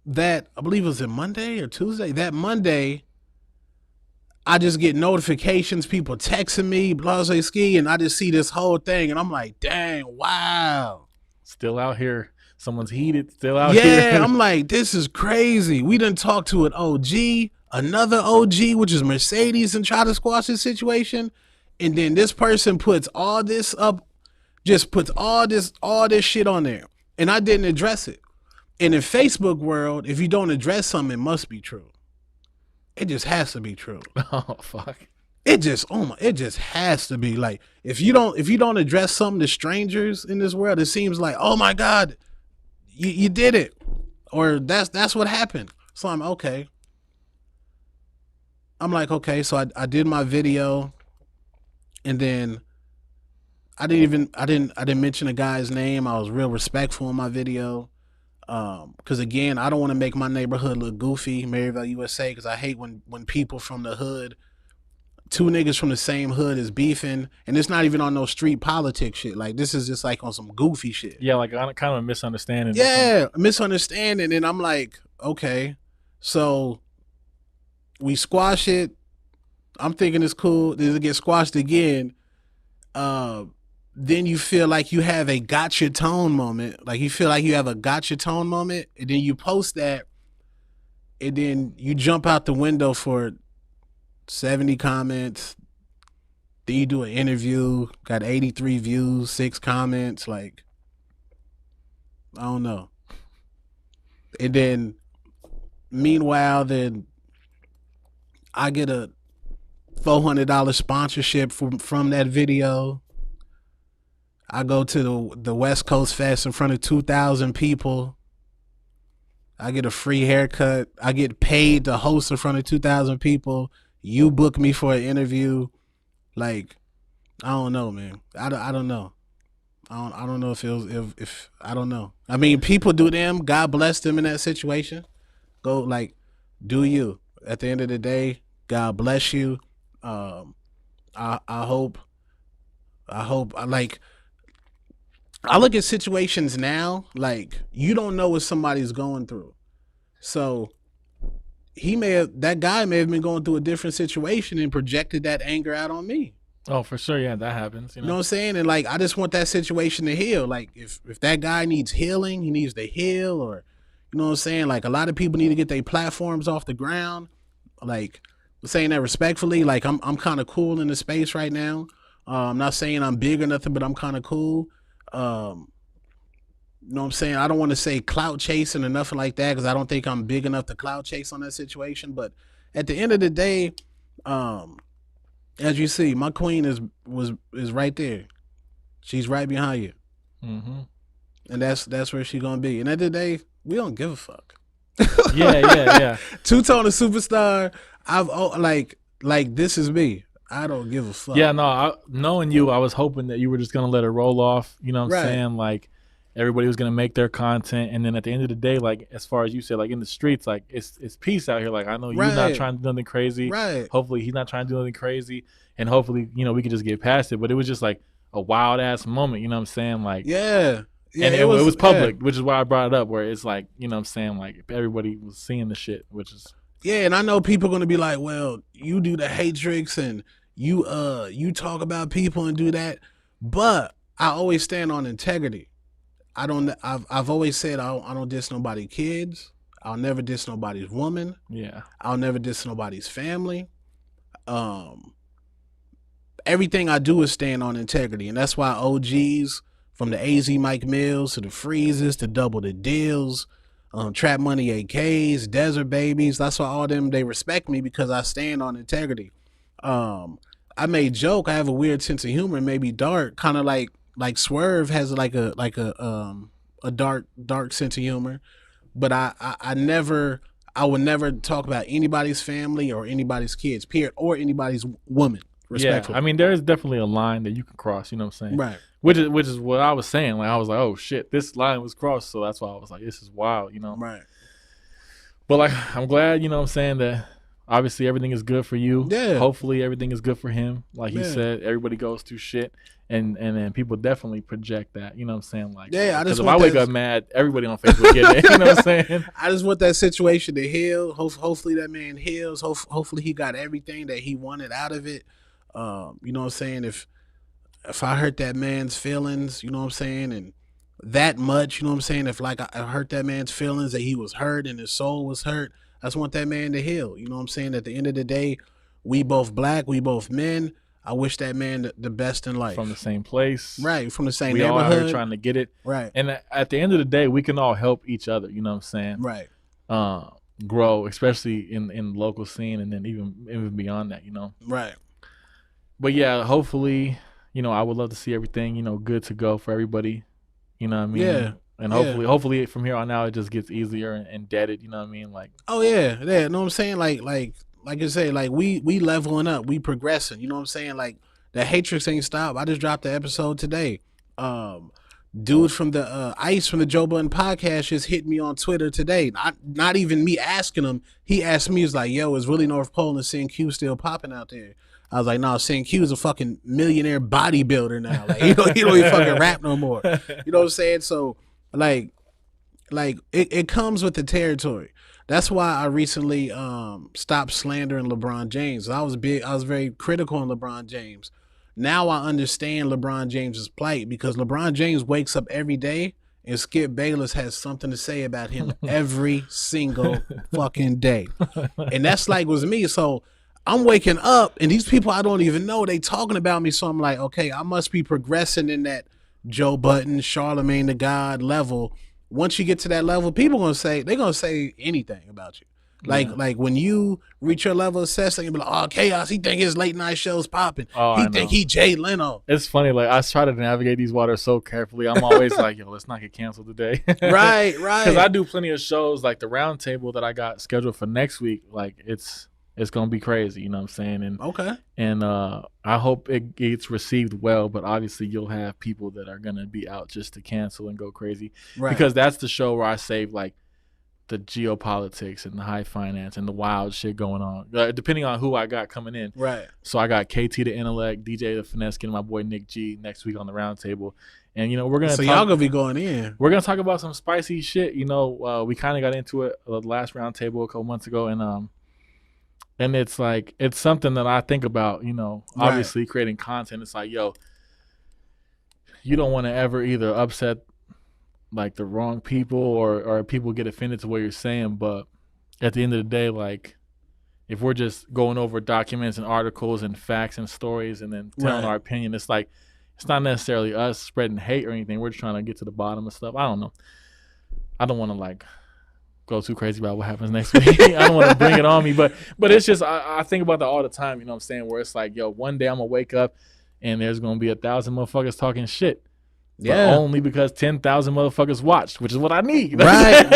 that, I believe it was a Monday or Tuesday. That Monday, I just get notifications, people texting me, blase ski, and I just see this whole thing, and I'm like, dang, wow. Still out here. Someone's heated. Still out Yeah, here. I'm like, this is crazy. We done talked to an OG, another OG, which is Mercedes, and try to squash this situation. And then this person puts all this up, just puts all this shit on there. And I didn't address it. And in Facebook world, if you don't address something, it must be true. It just has to be true. Oh fuck. It just has to be. Like if you don't address something to strangers in this world, it seems like, oh my God, you did it. Or that's what happened. So I'm okay. I'm like, okay, so I did my video, and then I didn't mention a guy's name. I was real respectful in my video. Because again, I don't want to make my neighborhood look goofy, Maryville, USA, because I hate when people from the hood, two niggas from the same hood is beefing, and it's not even on no street politics shit. Like this is just like on some goofy shit. Yeah, like kind of a misunderstanding. Yeah, a misunderstanding, and I'm like, okay, so we squash it. I'm thinking it's cool. Then it gets squashed again. Then you feel like you have a gotcha tone moment. Like you feel like you have a gotcha tone moment, and then you post that, and then you jump out the window for 70 comments. Then you do an interview, got 83 views, 6 comments. Like, I don't know. And then, meanwhile, then I get a $400 sponsorship from that video. I go to the West Coast Fest in front of 2,000 people. I get a free haircut. I get paid to host in front of 2,000 people. You book me for an interview. Like, I don't know, man. I don't know. I don't know if I don't know. I mean, people do them. God bless them in that situation. Go like, do you? At the end of the day, God bless you. I hope like. I look at situations now, like you don't know what somebody's going through. So that guy may have been going through a different situation and projected that anger out on me. Oh, for sure. Yeah, that happens. You know what I'm saying? And like, I just want that situation to heal. Like if that guy needs healing, he needs to heal, or, you know what I'm saying? Like a lot of people need to get their platforms off the ground. Like saying that respectfully, like I'm kind of cool in the space right now. I'm not saying I'm big or nothing, but I'm kind of cool. You know what I'm saying? I don't want to say clout chasing or nothing like that, because I don't think I'm big enough to clout chase on that situation. But at the end of the day, as you see, my queen is right there. She's right behind you, and that's where she's gonna be. And at the end of the day, we don't give a fuck. Yeah. Two-tone and Superstar. I've like this is me. I don't give a fuck. Yeah, no. Knowing you, I was hoping that you were just gonna let it roll off. You know what I'm saying? Like everybody was gonna make their content, and then at the end of the day, like as far as you said, like in the streets, like it's peace out here. Like I know you're not trying to do nothing crazy. Right. Hopefully he's not trying to do nothing crazy, and hopefully we can just get past it. But it was just like a wild ass moment. You know what I'm saying? Like yeah. And it was public, which is why I brought it up. Where it's like you know what I'm saying, like if everybody was seeing the shit, which is and I know people are gonna be like, well, you do the hatrix and you talk about people and do that, but I always stand on integrity. I've always said I don't diss nobody's kids. I'll never diss nobody's woman. Yeah. I'll never diss nobody's family. Everything I do is stand on integrity, and that's why OGs from the AZ Mike Mills to the Freezes to Double the Deals, Trap Money AKs, Desert Babies. That's why all them they respect me because I stand on integrity. I may joke. I have a weird sense of humor, maybe dark, kind of like Swerve has like a dark sense of humor, but I would never talk about anybody's family or anybody's kids, period, or anybody's woman. Respectfully. Yeah, I mean there is definitely a line that you can cross. You know what I'm saying? Right. Which is what I was saying. Like I was like, oh shit, this line was crossed, so that's why I was like, this is wild. Right. But like, I'm glad. You know what I'm saying that. Obviously, everything is good for you. Yeah. Hopefully, everything is good for him. Like he said, everybody goes through shit, and then people definitely project that. You know what I'm saying? Like, I just if I wake up mad, everybody on Facebook get it. You know what I'm saying? I just want that situation to heal. Hopefully, that man heals. Hopefully, he got everything that he wanted out of it. You know what I'm saying? If I hurt that man's feelings, you know what I'm saying, and that much, you know what I'm saying? If like I hurt that man's feelings, that he was hurt and his soul was hurt. I just want that man to heal. You know what I'm saying? At the end of the day, we both black, we both men. I wish that man the best in life. From the same place. Right, from the same we neighborhood. We all out here trying to get it. Right. And at the end of the day, we can all help each other, you know what I'm saying? Right. Grow, especially in the local scene and then even beyond that, Right. But yeah, hopefully, I would love to see everything, good to go for everybody. You know what I mean? Yeah. And hopefully from here on out it just gets easier and deaded, you know what I mean? Like you know what I'm saying? Like I say, like we leveling up, we progressing, you know what I'm saying? Like the hatrix ain't stopped. I just dropped the episode today. Dude from the Ice from the Joe Budden podcast just hit me on Twitter today. Not even me asking him. He asked me, he was like, yo, is really North Pole and CNQ still popping out there? I was like, no, CNQ is a fucking millionaire bodybuilder now. Like he don't even fucking rap no more. You know what I'm saying? So like it comes with the territory. That's why I recently stopped slandering LeBron James. I was very critical on LeBron James. Now I understand LeBron James's plight because LeBron James wakes up every day and Skip Bayless has something to say about him every single fucking day. And that's like was me. So I'm waking up and these people I don't even know, they talking about me. So I'm like, okay, I must be progressing in that Joe Budden, Charlemagne the God level. Once you get to that level, people they're gonna say anything about you. Like when you reach your level of success, they're gonna be like, oh, Khaos, he think his late night show's popping. He think he Jay Leno. It's funny, like I try to navigate these waters so carefully. I'm always like, yo, let's not get canceled today. Right. Because I do plenty of shows like the round table that I got scheduled for next week. Like it's gonna be crazy, you know what I'm saying? And okay. And I hope it gets received well, but obviously you'll have people that are gonna be out just to cancel and go crazy. Right. Because that's the show where I save like the geopolitics and the high finance and the wild shit going on, depending on who I got coming in. Right. So I got KT the Intellect, DJ the Finesse, and my boy Nick G next week on the round table. And we're gonna y'all gonna be going in. We're gonna talk about some spicy shit. We kind of got into it the last round table a couple months ago, and it's like it's something that I think about. Obviously creating content. It's like, yo, you don't want to ever either upset like the wrong people or people get offended to what you're saying, but at the end of the day, like if we're just going over documents and articles and facts and stories and then telling our opinion, it's like it's not necessarily us spreading hate or anything. We're just trying to get to the bottom of stuff. I don't know. I don't want to like go too crazy about what happens next week. I don't want to bring it on me, but it's just I think about that all the time. You know what I'm saying? Where it's like, yo, one day I'm gonna wake up and there's gonna be 1,000 motherfuckers talking shit. But only because 10,000 motherfuckers watched, which is what I need. Right.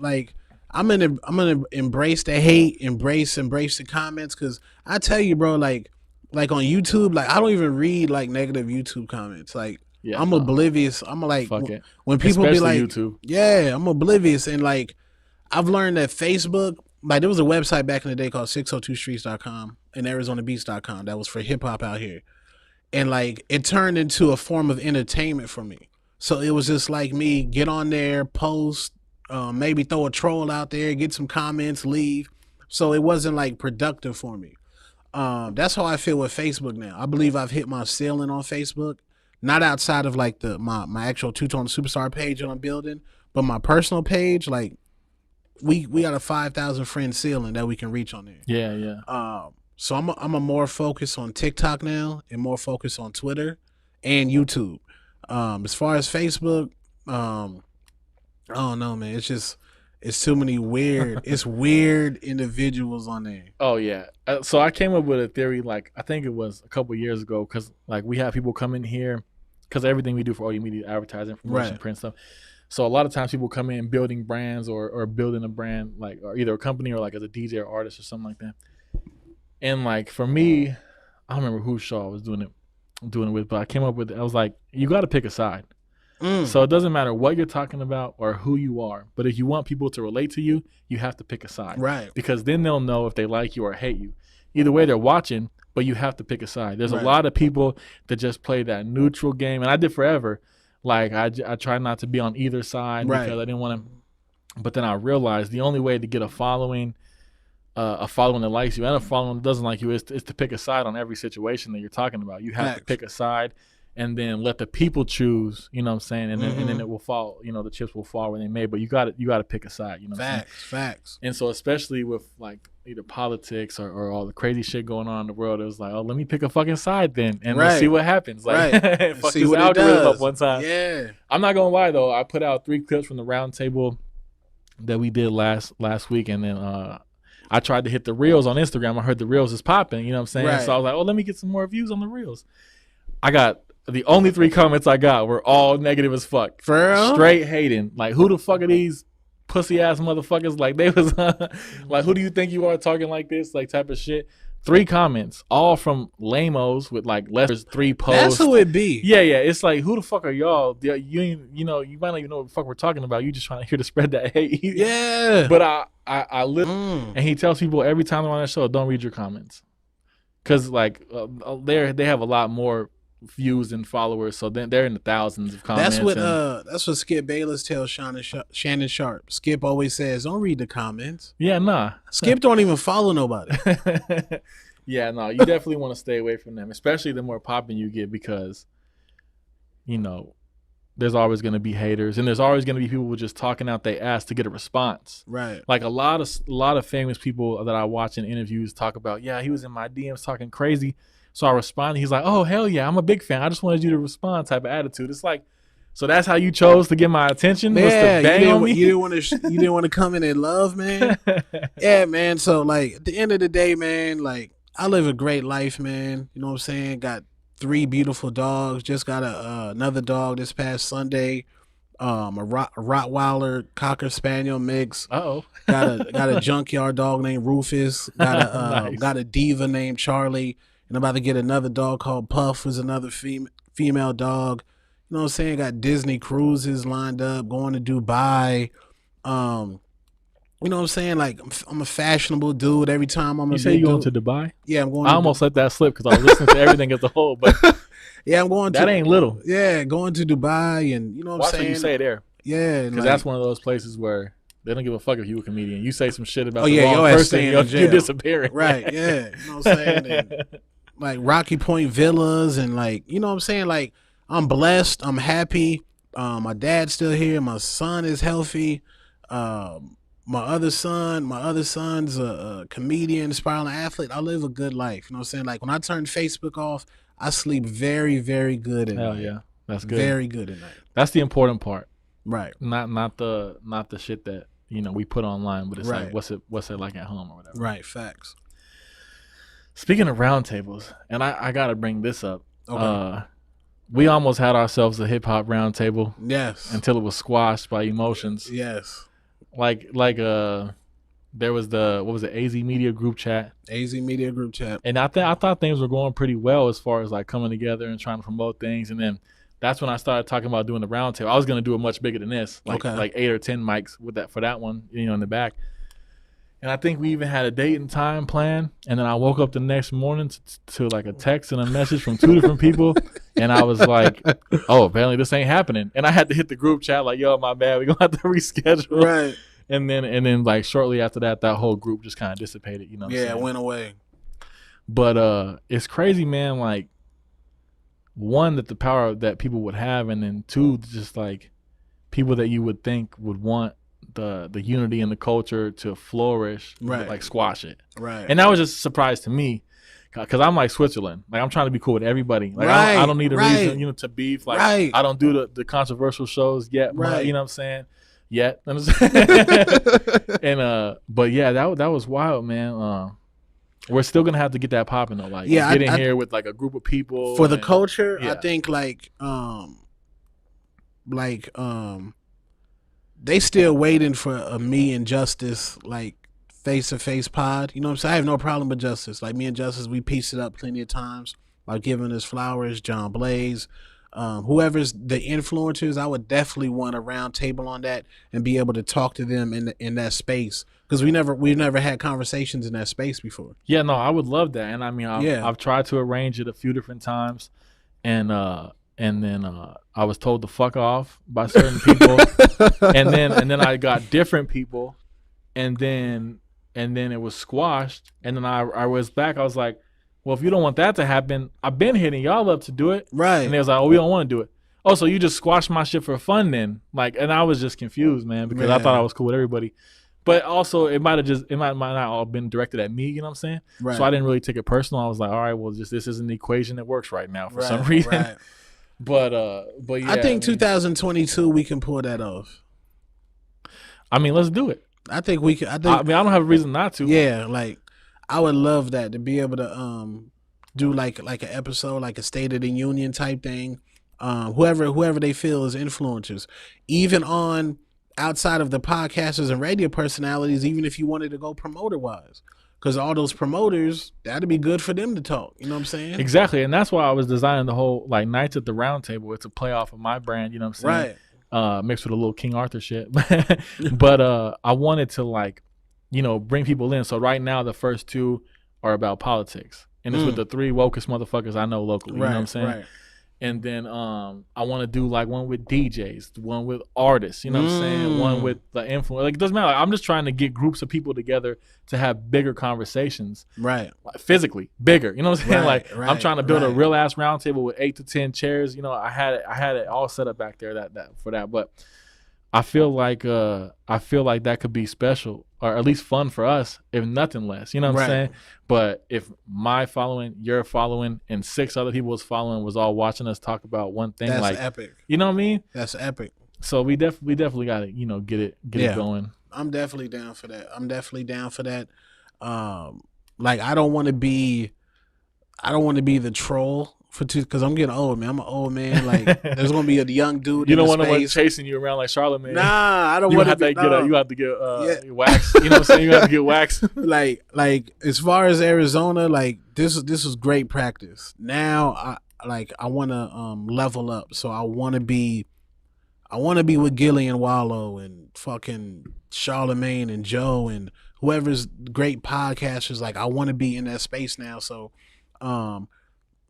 Like I'm gonna embrace the hate, embrace the comments, because I tell you, bro, like on YouTube, like I don't even read like negative YouTube comments. Like I'm oblivious. I'm like when people especially be like, YouTube. Yeah, I'm oblivious, and like I've learned that Facebook, like there was a website back in the day called 602streets.com and arizonabeats.com that was for hip hop out here. And like it turned into a form of entertainment for me. So it was just like me get on there, post, maybe throw a troll out there, get some comments, leave. So it wasn't like productive for me. That's how I feel with Facebook now. I believe I've hit my ceiling on Facebook, not outside of like my actual two-tone superstar page that I'm building, but my personal page. Like we got a 5,000 friend ceiling that we can reach on there. Yeah. So I'm a more focused on TikTok now and more focused on Twitter and YouTube. As far as Facebook, I don't know, man. It's too many weird individuals on there. Oh yeah. So I came up with a theory, like I think it was a couple years ago, because like we have people come in here, because everything we do for all your media, advertising, promotion, print stuff. So a lot of times people come in building brands or building a brand, like, or either a company or like as a DJ or artist or something like that. And like for me, I don't remember whose show I was doing it with, but I came up with it. I was like, you got to pick a side. So it doesn't matter what you're talking about or who you are, but if you want people to relate to you, you have to pick a side, right? Because then they'll know if they like you or hate you. Either way, they're watching, but you have to pick a side. There's a lot of people that just play that neutral game, and I did forever. Like I tried not to be on either side because I didn't want to. But then I realized the only way to get a following that likes you and a following that doesn't like you is to pick a side on every situation that you're talking about. You have to pick a side and then let the people choose, you know what I'm saying? And then it will fall, you know, the chips will fall where they may, but you got to pick a side, you know what I'm saying? Facts. And so especially with like either politics or all the crazy shit going on in the world, it was like, oh, let me pick a fucking side then and let's see what happens. Like fuck see this what algorithm up one time. Yeah. I'm not gonna lie though, I put out 3 clips from the round table that we did last week, and then I tried to hit the reels on Instagram. I heard the reels is popping, you know what I'm saying? So I was like, oh, let me get some more views on the reels. The only 3 comments I got were all negative as fuck. For real? Straight hating. Like, who the fuck are these pussy ass motherfuckers? Like, they was like, who do you think you are talking like this? Like, type of shit. 3 comments, all from lamos with like less than 3 posts. That's who it be. Yeah. It's like, who the fuck are y'all? You know, you might not even know what the fuck we're talking about. You just trying to hear to spread that hate. Yeah. But I live, and he tells people every time they're on that show, don't read your comments, because like they have a lot more views and followers, so then they're in the thousands of comments. That's what Skip Bayless tells Shannon Sharp. Skip always says, don't read the comments. Yeah, nah. Skip don't even follow nobody. Yeah, no, you definitely want to stay away from them, especially the more popping you get, because you know there's always going to be haters, and there's always going to be people just talking out their ass to get a response. Right. Like a lot of famous people that I watch in interviews talk about, yeah, he was in my DMs talking crazy. So I responded. He's like, oh, hell yeah, I'm a big fan. I just wanted you to respond type of attitude. It's like, so that's how you chose to get my attention? Was to bang on me? You didn't want to come in and love, man? Yeah, man. So, like, at the end of the day, man, like, I live a great life, man. You know what I'm saying? Got 3 beautiful dogs. Just got another dog this past Sunday. A Rottweiler Cocker Spaniel mix. Uh-oh. Got a junkyard dog named Rufus. Nice. Got a diva named Charlie. And I'm about to get another dog called Puff, who's another female dog. You know what I'm saying? Got Disney cruises lined up, going to Dubai. You know what I'm saying? Like, I'm a fashionable dude every time I'm a You say you're going to Dubai? Yeah, I'm going I almost let that slip because I was listening to everything as a whole, but yeah, I'm going that ain't little. Yeah, going to Dubai, and you know what I'm saying? Watch what you say there. Yeah. Because that's one of those places where they don't give a fuck if you a comedian. You say some shit about the wrong person, you're disappearing. Right, yeah. You know what I'm saying? And, like Rocky Point Villas, and like, you know what I'm saying? Like, I'm blessed. I'm happy. My dad's still here. My son is healthy. My other son's a comedian, aspiring athlete. I live a good life. You know what I'm saying? Like, when I turn Facebook off, I sleep very, very good at night. Hell yeah. That's good. Very good at night. That's the important part. Right. Not the shit that we put online, but it's Right. like what's it like at home or whatever. Right. Facts. Speaking of roundtables, and I gotta bring this up. Okay. We almost had ourselves a hip hop roundtable. Yes. Until it was squashed by emotions. Yes. Like there was the what was it, AZ Media group chat. AZ Media group chat. And I thought things were going pretty well as far as like coming together and trying to promote things. And then that's when I started talking about doing the roundtable. I was gonna do it much bigger than this, like 8 or 10 mics with that for that one, in the back. And I think we even had a date and time plan. And then I woke up the next morning to like a text and a message from 2 different people. And I was like, oh, apparently this ain't happening. And I had to hit the group chat like, yo, my bad. We're going to have to reschedule. Right. And then like shortly after that whole group just kind of dissipated, Yeah, it went away. But it's crazy, man. Like, one, that the power that people would have. And then 2, just like people that you would think would want the unity and the culture to flourish, right, like squash it, right. And that was just a surprise to me, because I'm like Switzerland, like I'm trying to be cool with everybody, like right, I don't need a right, reason to beef, like right. I don't do the controversial shows yet, right. You know what I'm saying, yet. And but yeah, that was wild, man. We're still gonna have to get that popping though, like get in here with like a group of people for the culture. Yeah. I think they still waiting for a me and Justice like face-to-face pod. You know what I'm saying? I have no problem with Justice. Like me and Justice, we pieced it up plenty of times by giving us flowers, John Blaze, whoever's the influencers. I would definitely want a round table on that and be able to talk to them in that space, because we've never had conversations in that space before. Yeah, no, I would love that. And I mean, I've tried to arrange it a few different times, and then I was told to fuck off by certain people, and then I got different people, and then it was squashed, and then I was back. I was like, well, if you don't want that to happen, I've been hitting y'all up to do it, right? And they was like, oh, we don't want to do it. Oh, so you just squashed my shit for fun then? Like, and I was just confused, man, because I thought I was cool with everybody. But also, it might not all been directed at me, you know what I'm saying? Right. So I didn't really take it personal. I was like, all right, well, this isn't the equation that works right now for some reason. Right. But yeah, I think 2022 we can pull that off. I mean, let's do it. I think we can. I don't have a reason not to. Yeah, like I would love that, to be able to do like an episode, like a State of the Union type thing. Whoever they feel is influencers, even on outside of the podcasters and radio personalities, even if you wanted to go promoter wise. Because all those promoters, that'd be good for them to talk. You know what I'm saying? Exactly. And that's why I was designing the whole like Nights at the Round Table. It's a play off of my brand, you know what I'm saying? Right. Mixed with a little King Arthur shit. But I wanted to like, bring people in. So right now the first 2 are about politics. And it's with the 3 wokest motherfuckers I know locally. Right, you know what I'm saying? Right. And then I want to do like one with DJs, one with artists, you know what I'm saying? One with the influence. Like, it doesn't matter. Like, I'm just trying to get groups of people together to have bigger conversations. Right. Like, physically bigger. You know what I'm saying? Right, like I'm trying to build a real ass round table with 8 to 10 chairs. I had it all set up back there for that. But I feel like that could be special, or at least fun for us, if nothing less. You know what I'm saying? But if my following, your following, and 6 other people's following was all watching us talk about one thing, that's like epic. You know what I mean? That's epic. So we definitely got to get it going. I'm definitely down for that. Like I don't want to be the troll because I'm getting old, man. I'm an old man. Like there's gonna be a young dude. You don't want no one chasing you around like Charlamagne. Nah, I don't want to. You have to get wax. You know what I'm saying? You have to get wax. like as far as Arizona, like this was great practice. Now I want to level up. So I want to be with Gilly and Wallow and fucking Charlamagne and Joe and whoever's great podcasters. Like I want to be in that space now. So,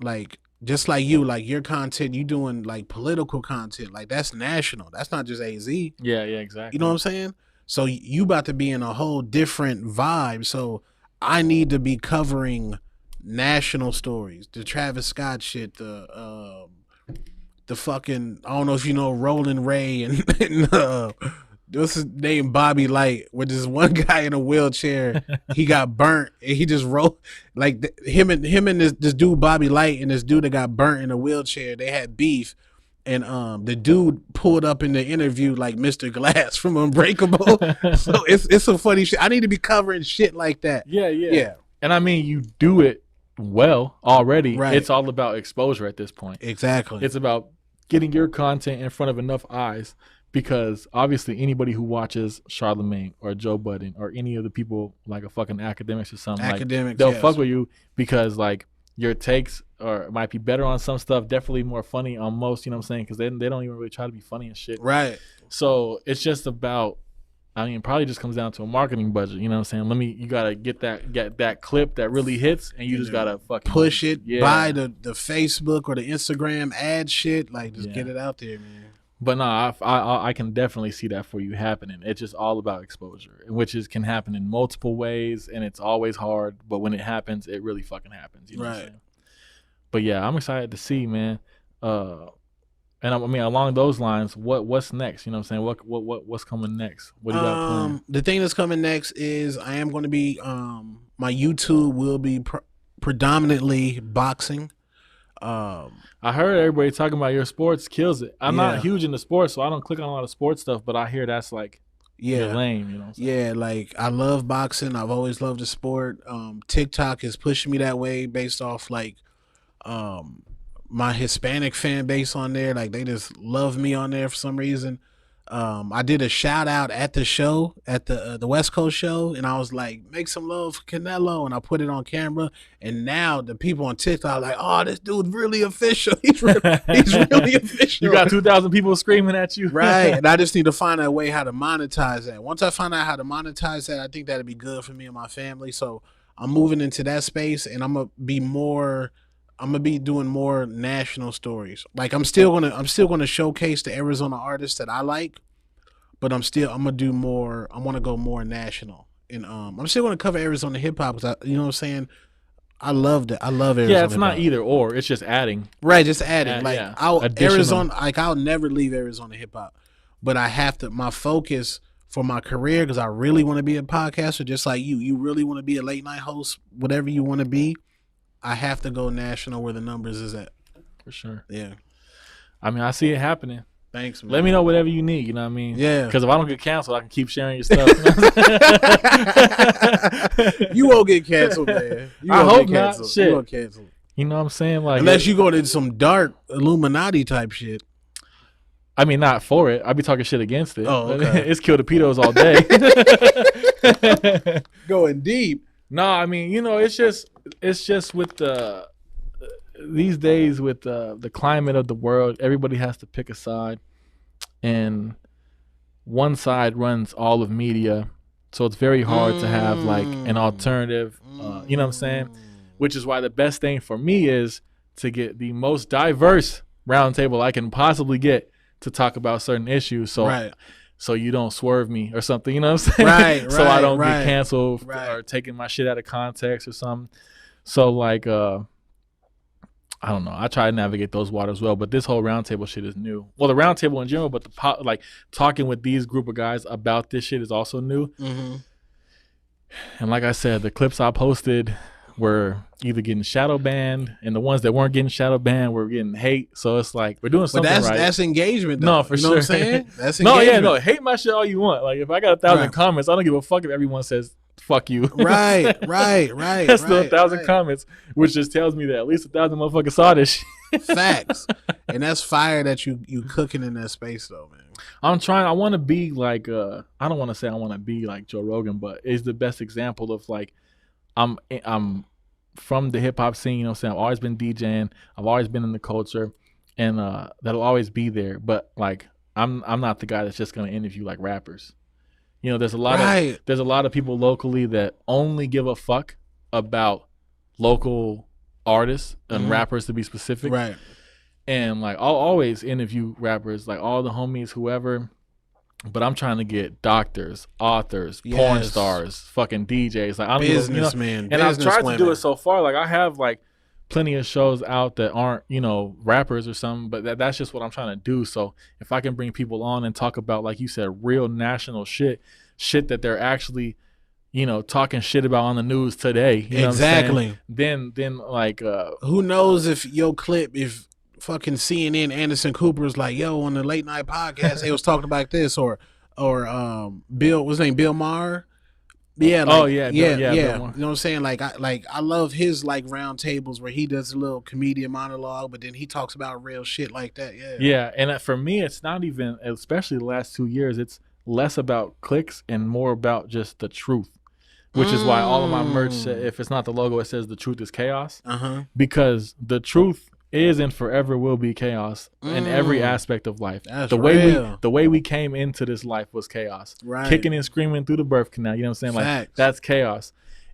like just like you, like your content, you doing like political content, like that's national. That's not just AZ. Yeah, exactly. You know what I'm saying? So you about to be in a whole different vibe. So I need to be covering national stories, the Travis Scott shit, the fucking, I don't know if you know Roland Ray and what's his name, Bobby Light, with this one guy in a wheelchair. He got burnt and he just rolled like him and this dude Bobby Light and this dude that got burnt in a wheelchair. They had beef, and the dude pulled up in the interview like Mr. Glass from Unbreakable. So it's some funny shit. I need to be covering shit like that. Yeah. And I mean, you do it well already. Right. It's all about exposure at this point. Exactly. It's about getting your content in front of enough eyes, because obviously anybody who watches Charlemagne or Joe Budden or any of the people like a fucking academics or something, Academics, they'll yes. fuck with you because like your takes might be better on some stuff, definitely more funny on most, you know what I'm saying? Because they don't even really try to be funny and shit. Right. So it's just about, I mean, it probably just comes down to a marketing budget, you know what I'm saying? You gotta get that clip that really hits, and you just gotta fucking push it, buy the Facebook or the Instagram ad shit, like just get it out there, man. But no, I can definitely see that for you happening. It's just all about exposure, which can happen in multiple ways, and it's always hard. But when it happens, it really fucking happens. You know what I'm saying? But yeah, I'm excited to see, man. And I mean, along those lines, what's next? You know what I'm saying? What's coming next? What do you got planned? The thing that's coming next is I am going to be my YouTube will be predominantly boxing. I heard everybody talking about your sports kills it. I'm not huge into sports, so I don't click on a lot of sports stuff, but I hear that's like your lane, you know what I'm saying? Yeah, like I love boxing. I've always loved the sport. TikTok is pushing me that way based off like my Hispanic fan base on there. Like they just love me on there for some reason. I did a shout out at the show, at the West Coast show, and I was like, make some love for Canelo, and I put it on camera, and now the people on TikTok are like, oh, this dude's really official. He's really official. You got 2,000 people screaming at you. Right, and I just need to find a way how to monetize that. Once I find out how to monetize that, I think that'd be good for me and my family. So I'm moving into that space, and I'm gonna be doing more national stories. Like I'm still gonna showcase the Arizona artists that I like, but I'm gonna do more. I want to go more national, and I'm still gonna cover Arizona hip hop because you know what I'm saying. I love it. I love Arizona. Yeah, it's not hip-hop. either or. It's just adding. Right, just adding. Additional. I'll never leave Arizona hip hop, but I have to. My focus for my career, because I really want to be a podcaster, just like you. You really want to be a late night host, whatever you want to be. I have to go national where the numbers is at. For sure. Yeah. I mean, I see it happening. Thanks, man. Let me know whatever you need, you know what I mean? Yeah. Because if I don't get canceled, I can keep sharing your stuff. You won't get canceled, man. I hope not. Shit. You won't cancel. You know what I'm saying? Like, unless you go to some dark Illuminati type shit. I mean, not for it. I'd be talking shit against it. Oh, okay. It's kill the pedos all day. Going deep. No, I mean, you know, it's just with these days with the climate of the world, everybody has to pick a side, and one side runs all of media, so it's very hard to have like an alternative. You know what I'm saying? Which is why the best thing for me is to get the most diverse roundtable I can possibly get to talk about certain issues. So. Right. So you don't swerve me or something, you know what I'm saying? Right, so I don't right, get canceled or taking my shit out of context or something. So like, I don't know. I try to navigate those waters well, but this whole roundtable shit is new. Well, the roundtable in general, but like talking with these group of guys about this shit is also new. Mm-hmm. And like I said, the clips I posted were either getting shadow banned, and the ones that weren't getting shadow banned were getting hate. So it's like we're doing something right. That's engagement, though. No, for you know sure. What I'm saying? That's engagement. No, hate my shit all you want. Like if I got 1,000 comments, I don't give a fuck if everyone says fuck you. Right. That's still 1,000 comments, which just tells me that at least 1,000 motherfuckers saw this shit. Facts. And that's fire that you cooking in that space though, man. I want to be like I don't want to say I want to be like Joe Rogan, but it's the best example of like I'm from the hip hop scene, you know what I'm saying? I've always been DJing, I've always been in the culture, and that'll always be there. But like I'm not the guy that's just gonna interview like rappers. You know, there's a lot of people locally that only give a fuck about local artists and rappers, to be specific. Right. And like I'll always interview rappers, like all the homies, whoever. But I'm trying to get doctors, authors, porn stars, fucking DJs, like I'm businessmen, and I've tried to do it so far. Like I have like plenty of shows out that aren't, you know, rappers or something, but that's just what I'm trying to do. So if I can bring people on and talk about, like you said, real national shit that they're actually, you know, talking shit about on the news today. You know exactly. Then like who knows if your clip, if fucking CNN Anderson Cooper's like, yo, on the late night podcast, they was talking about this, or Bill, what's his name, Bill Maher. Yeah, like, Bill you know Maher. what I'm saying? I love his like round tables where he does a little comedian monologue, but then he talks about real shit like that. Yeah, and for me, it's not even, especially the last 2 years, it's less about clicks and more about just the truth, which is why all of my merch, if it's not the logo, it says the truth is chaos. Because the truth is and forever will be chaos in every aspect of life. That's the way we came into this life was chaos. Right. Kicking and screaming through the birth canal. You know what I'm saying? Like, that's chaos.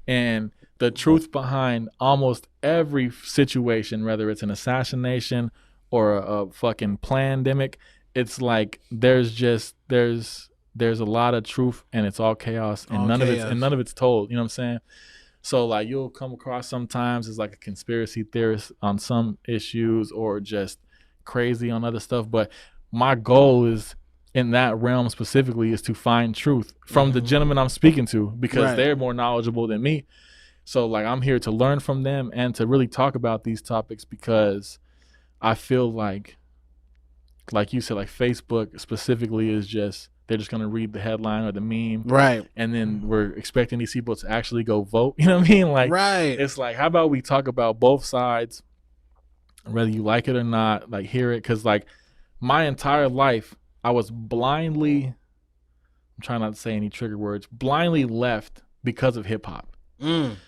And the truth behind almost every situation, whether it's an assassination or a fucking pandemic, it's like there's a lot of truth and it's all chaos and none of it's told. You know what I'm saying? So like you'll come across sometimes as like a conspiracy theorist on some issues or just crazy on other stuff. But my goal is in that realm specifically is to find truth from the gentleman I'm speaking to, because they're more knowledgeable than me. So like I'm here to learn from them and to really talk about these topics, because I feel like you said, like Facebook specifically is just, they're just going to read the headline or the meme. Right. And then we're expecting these people to actually go vote. You know what I mean? Like, it's like, how about we talk about both sides, whether you like it or not, like hear it. Cause like my entire life, I was blindly, I'm trying not to say any trigger words, blindly left because of hip hop.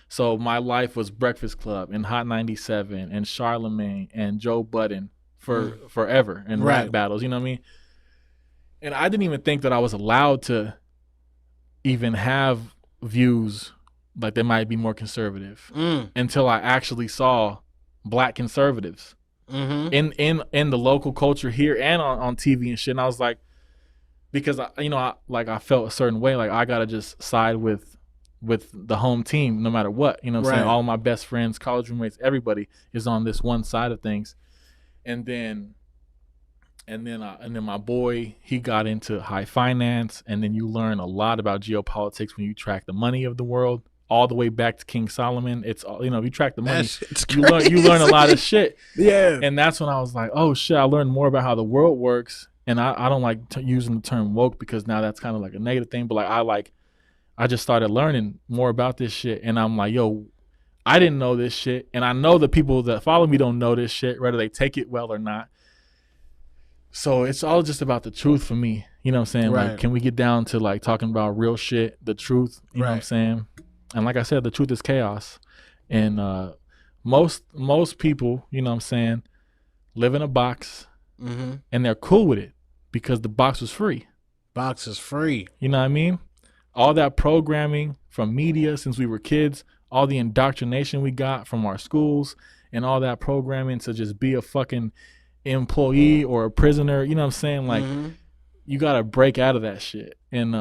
So my life was Breakfast Club and Hot 97 and Charlemagne and Joe Budden for forever and rap battles. You know what I mean? And I didn't even think that I was allowed to even have views like they might be more conservative until I actually saw black conservatives in the local culture here and on TV and shit. And I was like, because I felt a certain way, like I gotta just side with the home team no matter what. You know what I'm saying? All my best friends, college roommates, everybody is on this one side of things. And then my boy, he got into high finance, and then you learn a lot about geopolitics when you track the money of the world all the way back to King Solomon. It's all, if you track the money, you learn a lot of shit. Yeah. And that's when I was like, oh shit, I learned more about how the world works. And I don't like using the term woke, because now that's kind of like a negative thing, but like I just started learning more about this shit, and I'm like, yo, I didn't know this shit, and I know the people that follow me don't know this shit, whether they take it well or not. So it's all just about the truth for me. You know what I'm saying? Like, can we get down to like talking about real shit, the truth? You know what I'm saying? And like I said, the truth is chaos. And most people, you know what I'm saying, live in a box and they're cool with it because the box was free. Box is free. You know what I mean? All that programming from media since we were kids, all the indoctrination we got from our schools, and all that programming to just be a fucking employee or a prisoner, you know what I'm saying? Like, you got to break out of that shit. And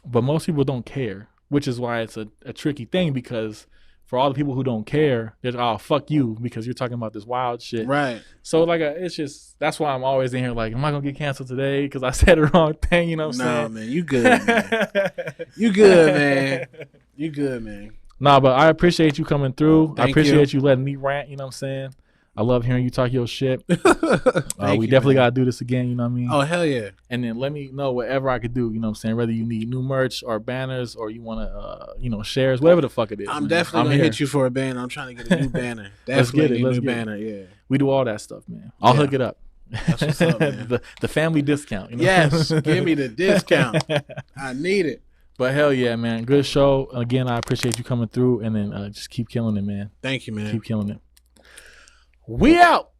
but most people don't care, which is why it's a tricky thing, because for all the people who don't care, they're like, oh, fuck you, because you're talking about this wild shit. Right. So like, it's just, that's why I'm always in here like, am I gonna get canceled today because I said the wrong thing? You know what I'm saying? No, man, you good, man. You good, man. You good, man. Nah, but I appreciate you coming through. Thank I appreciate you letting me rant, you know what I'm saying? I love hearing you talk your shit. We definitely got to do this again, you know what I mean? Oh, hell yeah. And then let me know whatever I could do, you know what I'm saying? Whether you need new merch or banners or you want to, shares, whatever the fuck it is. I'm definitely going to hit you for a banner. I'm trying to get a new banner. Let's get it. New banner, yeah. We do all that stuff, man. I'll hook it up. That's what's up, man. the family discount. You know? Yes, give me the discount. I need it. But hell yeah, man. Good show. Again, I appreciate you coming through, and then just keep killing it, man. Thank you, man. Keep killing it. We out.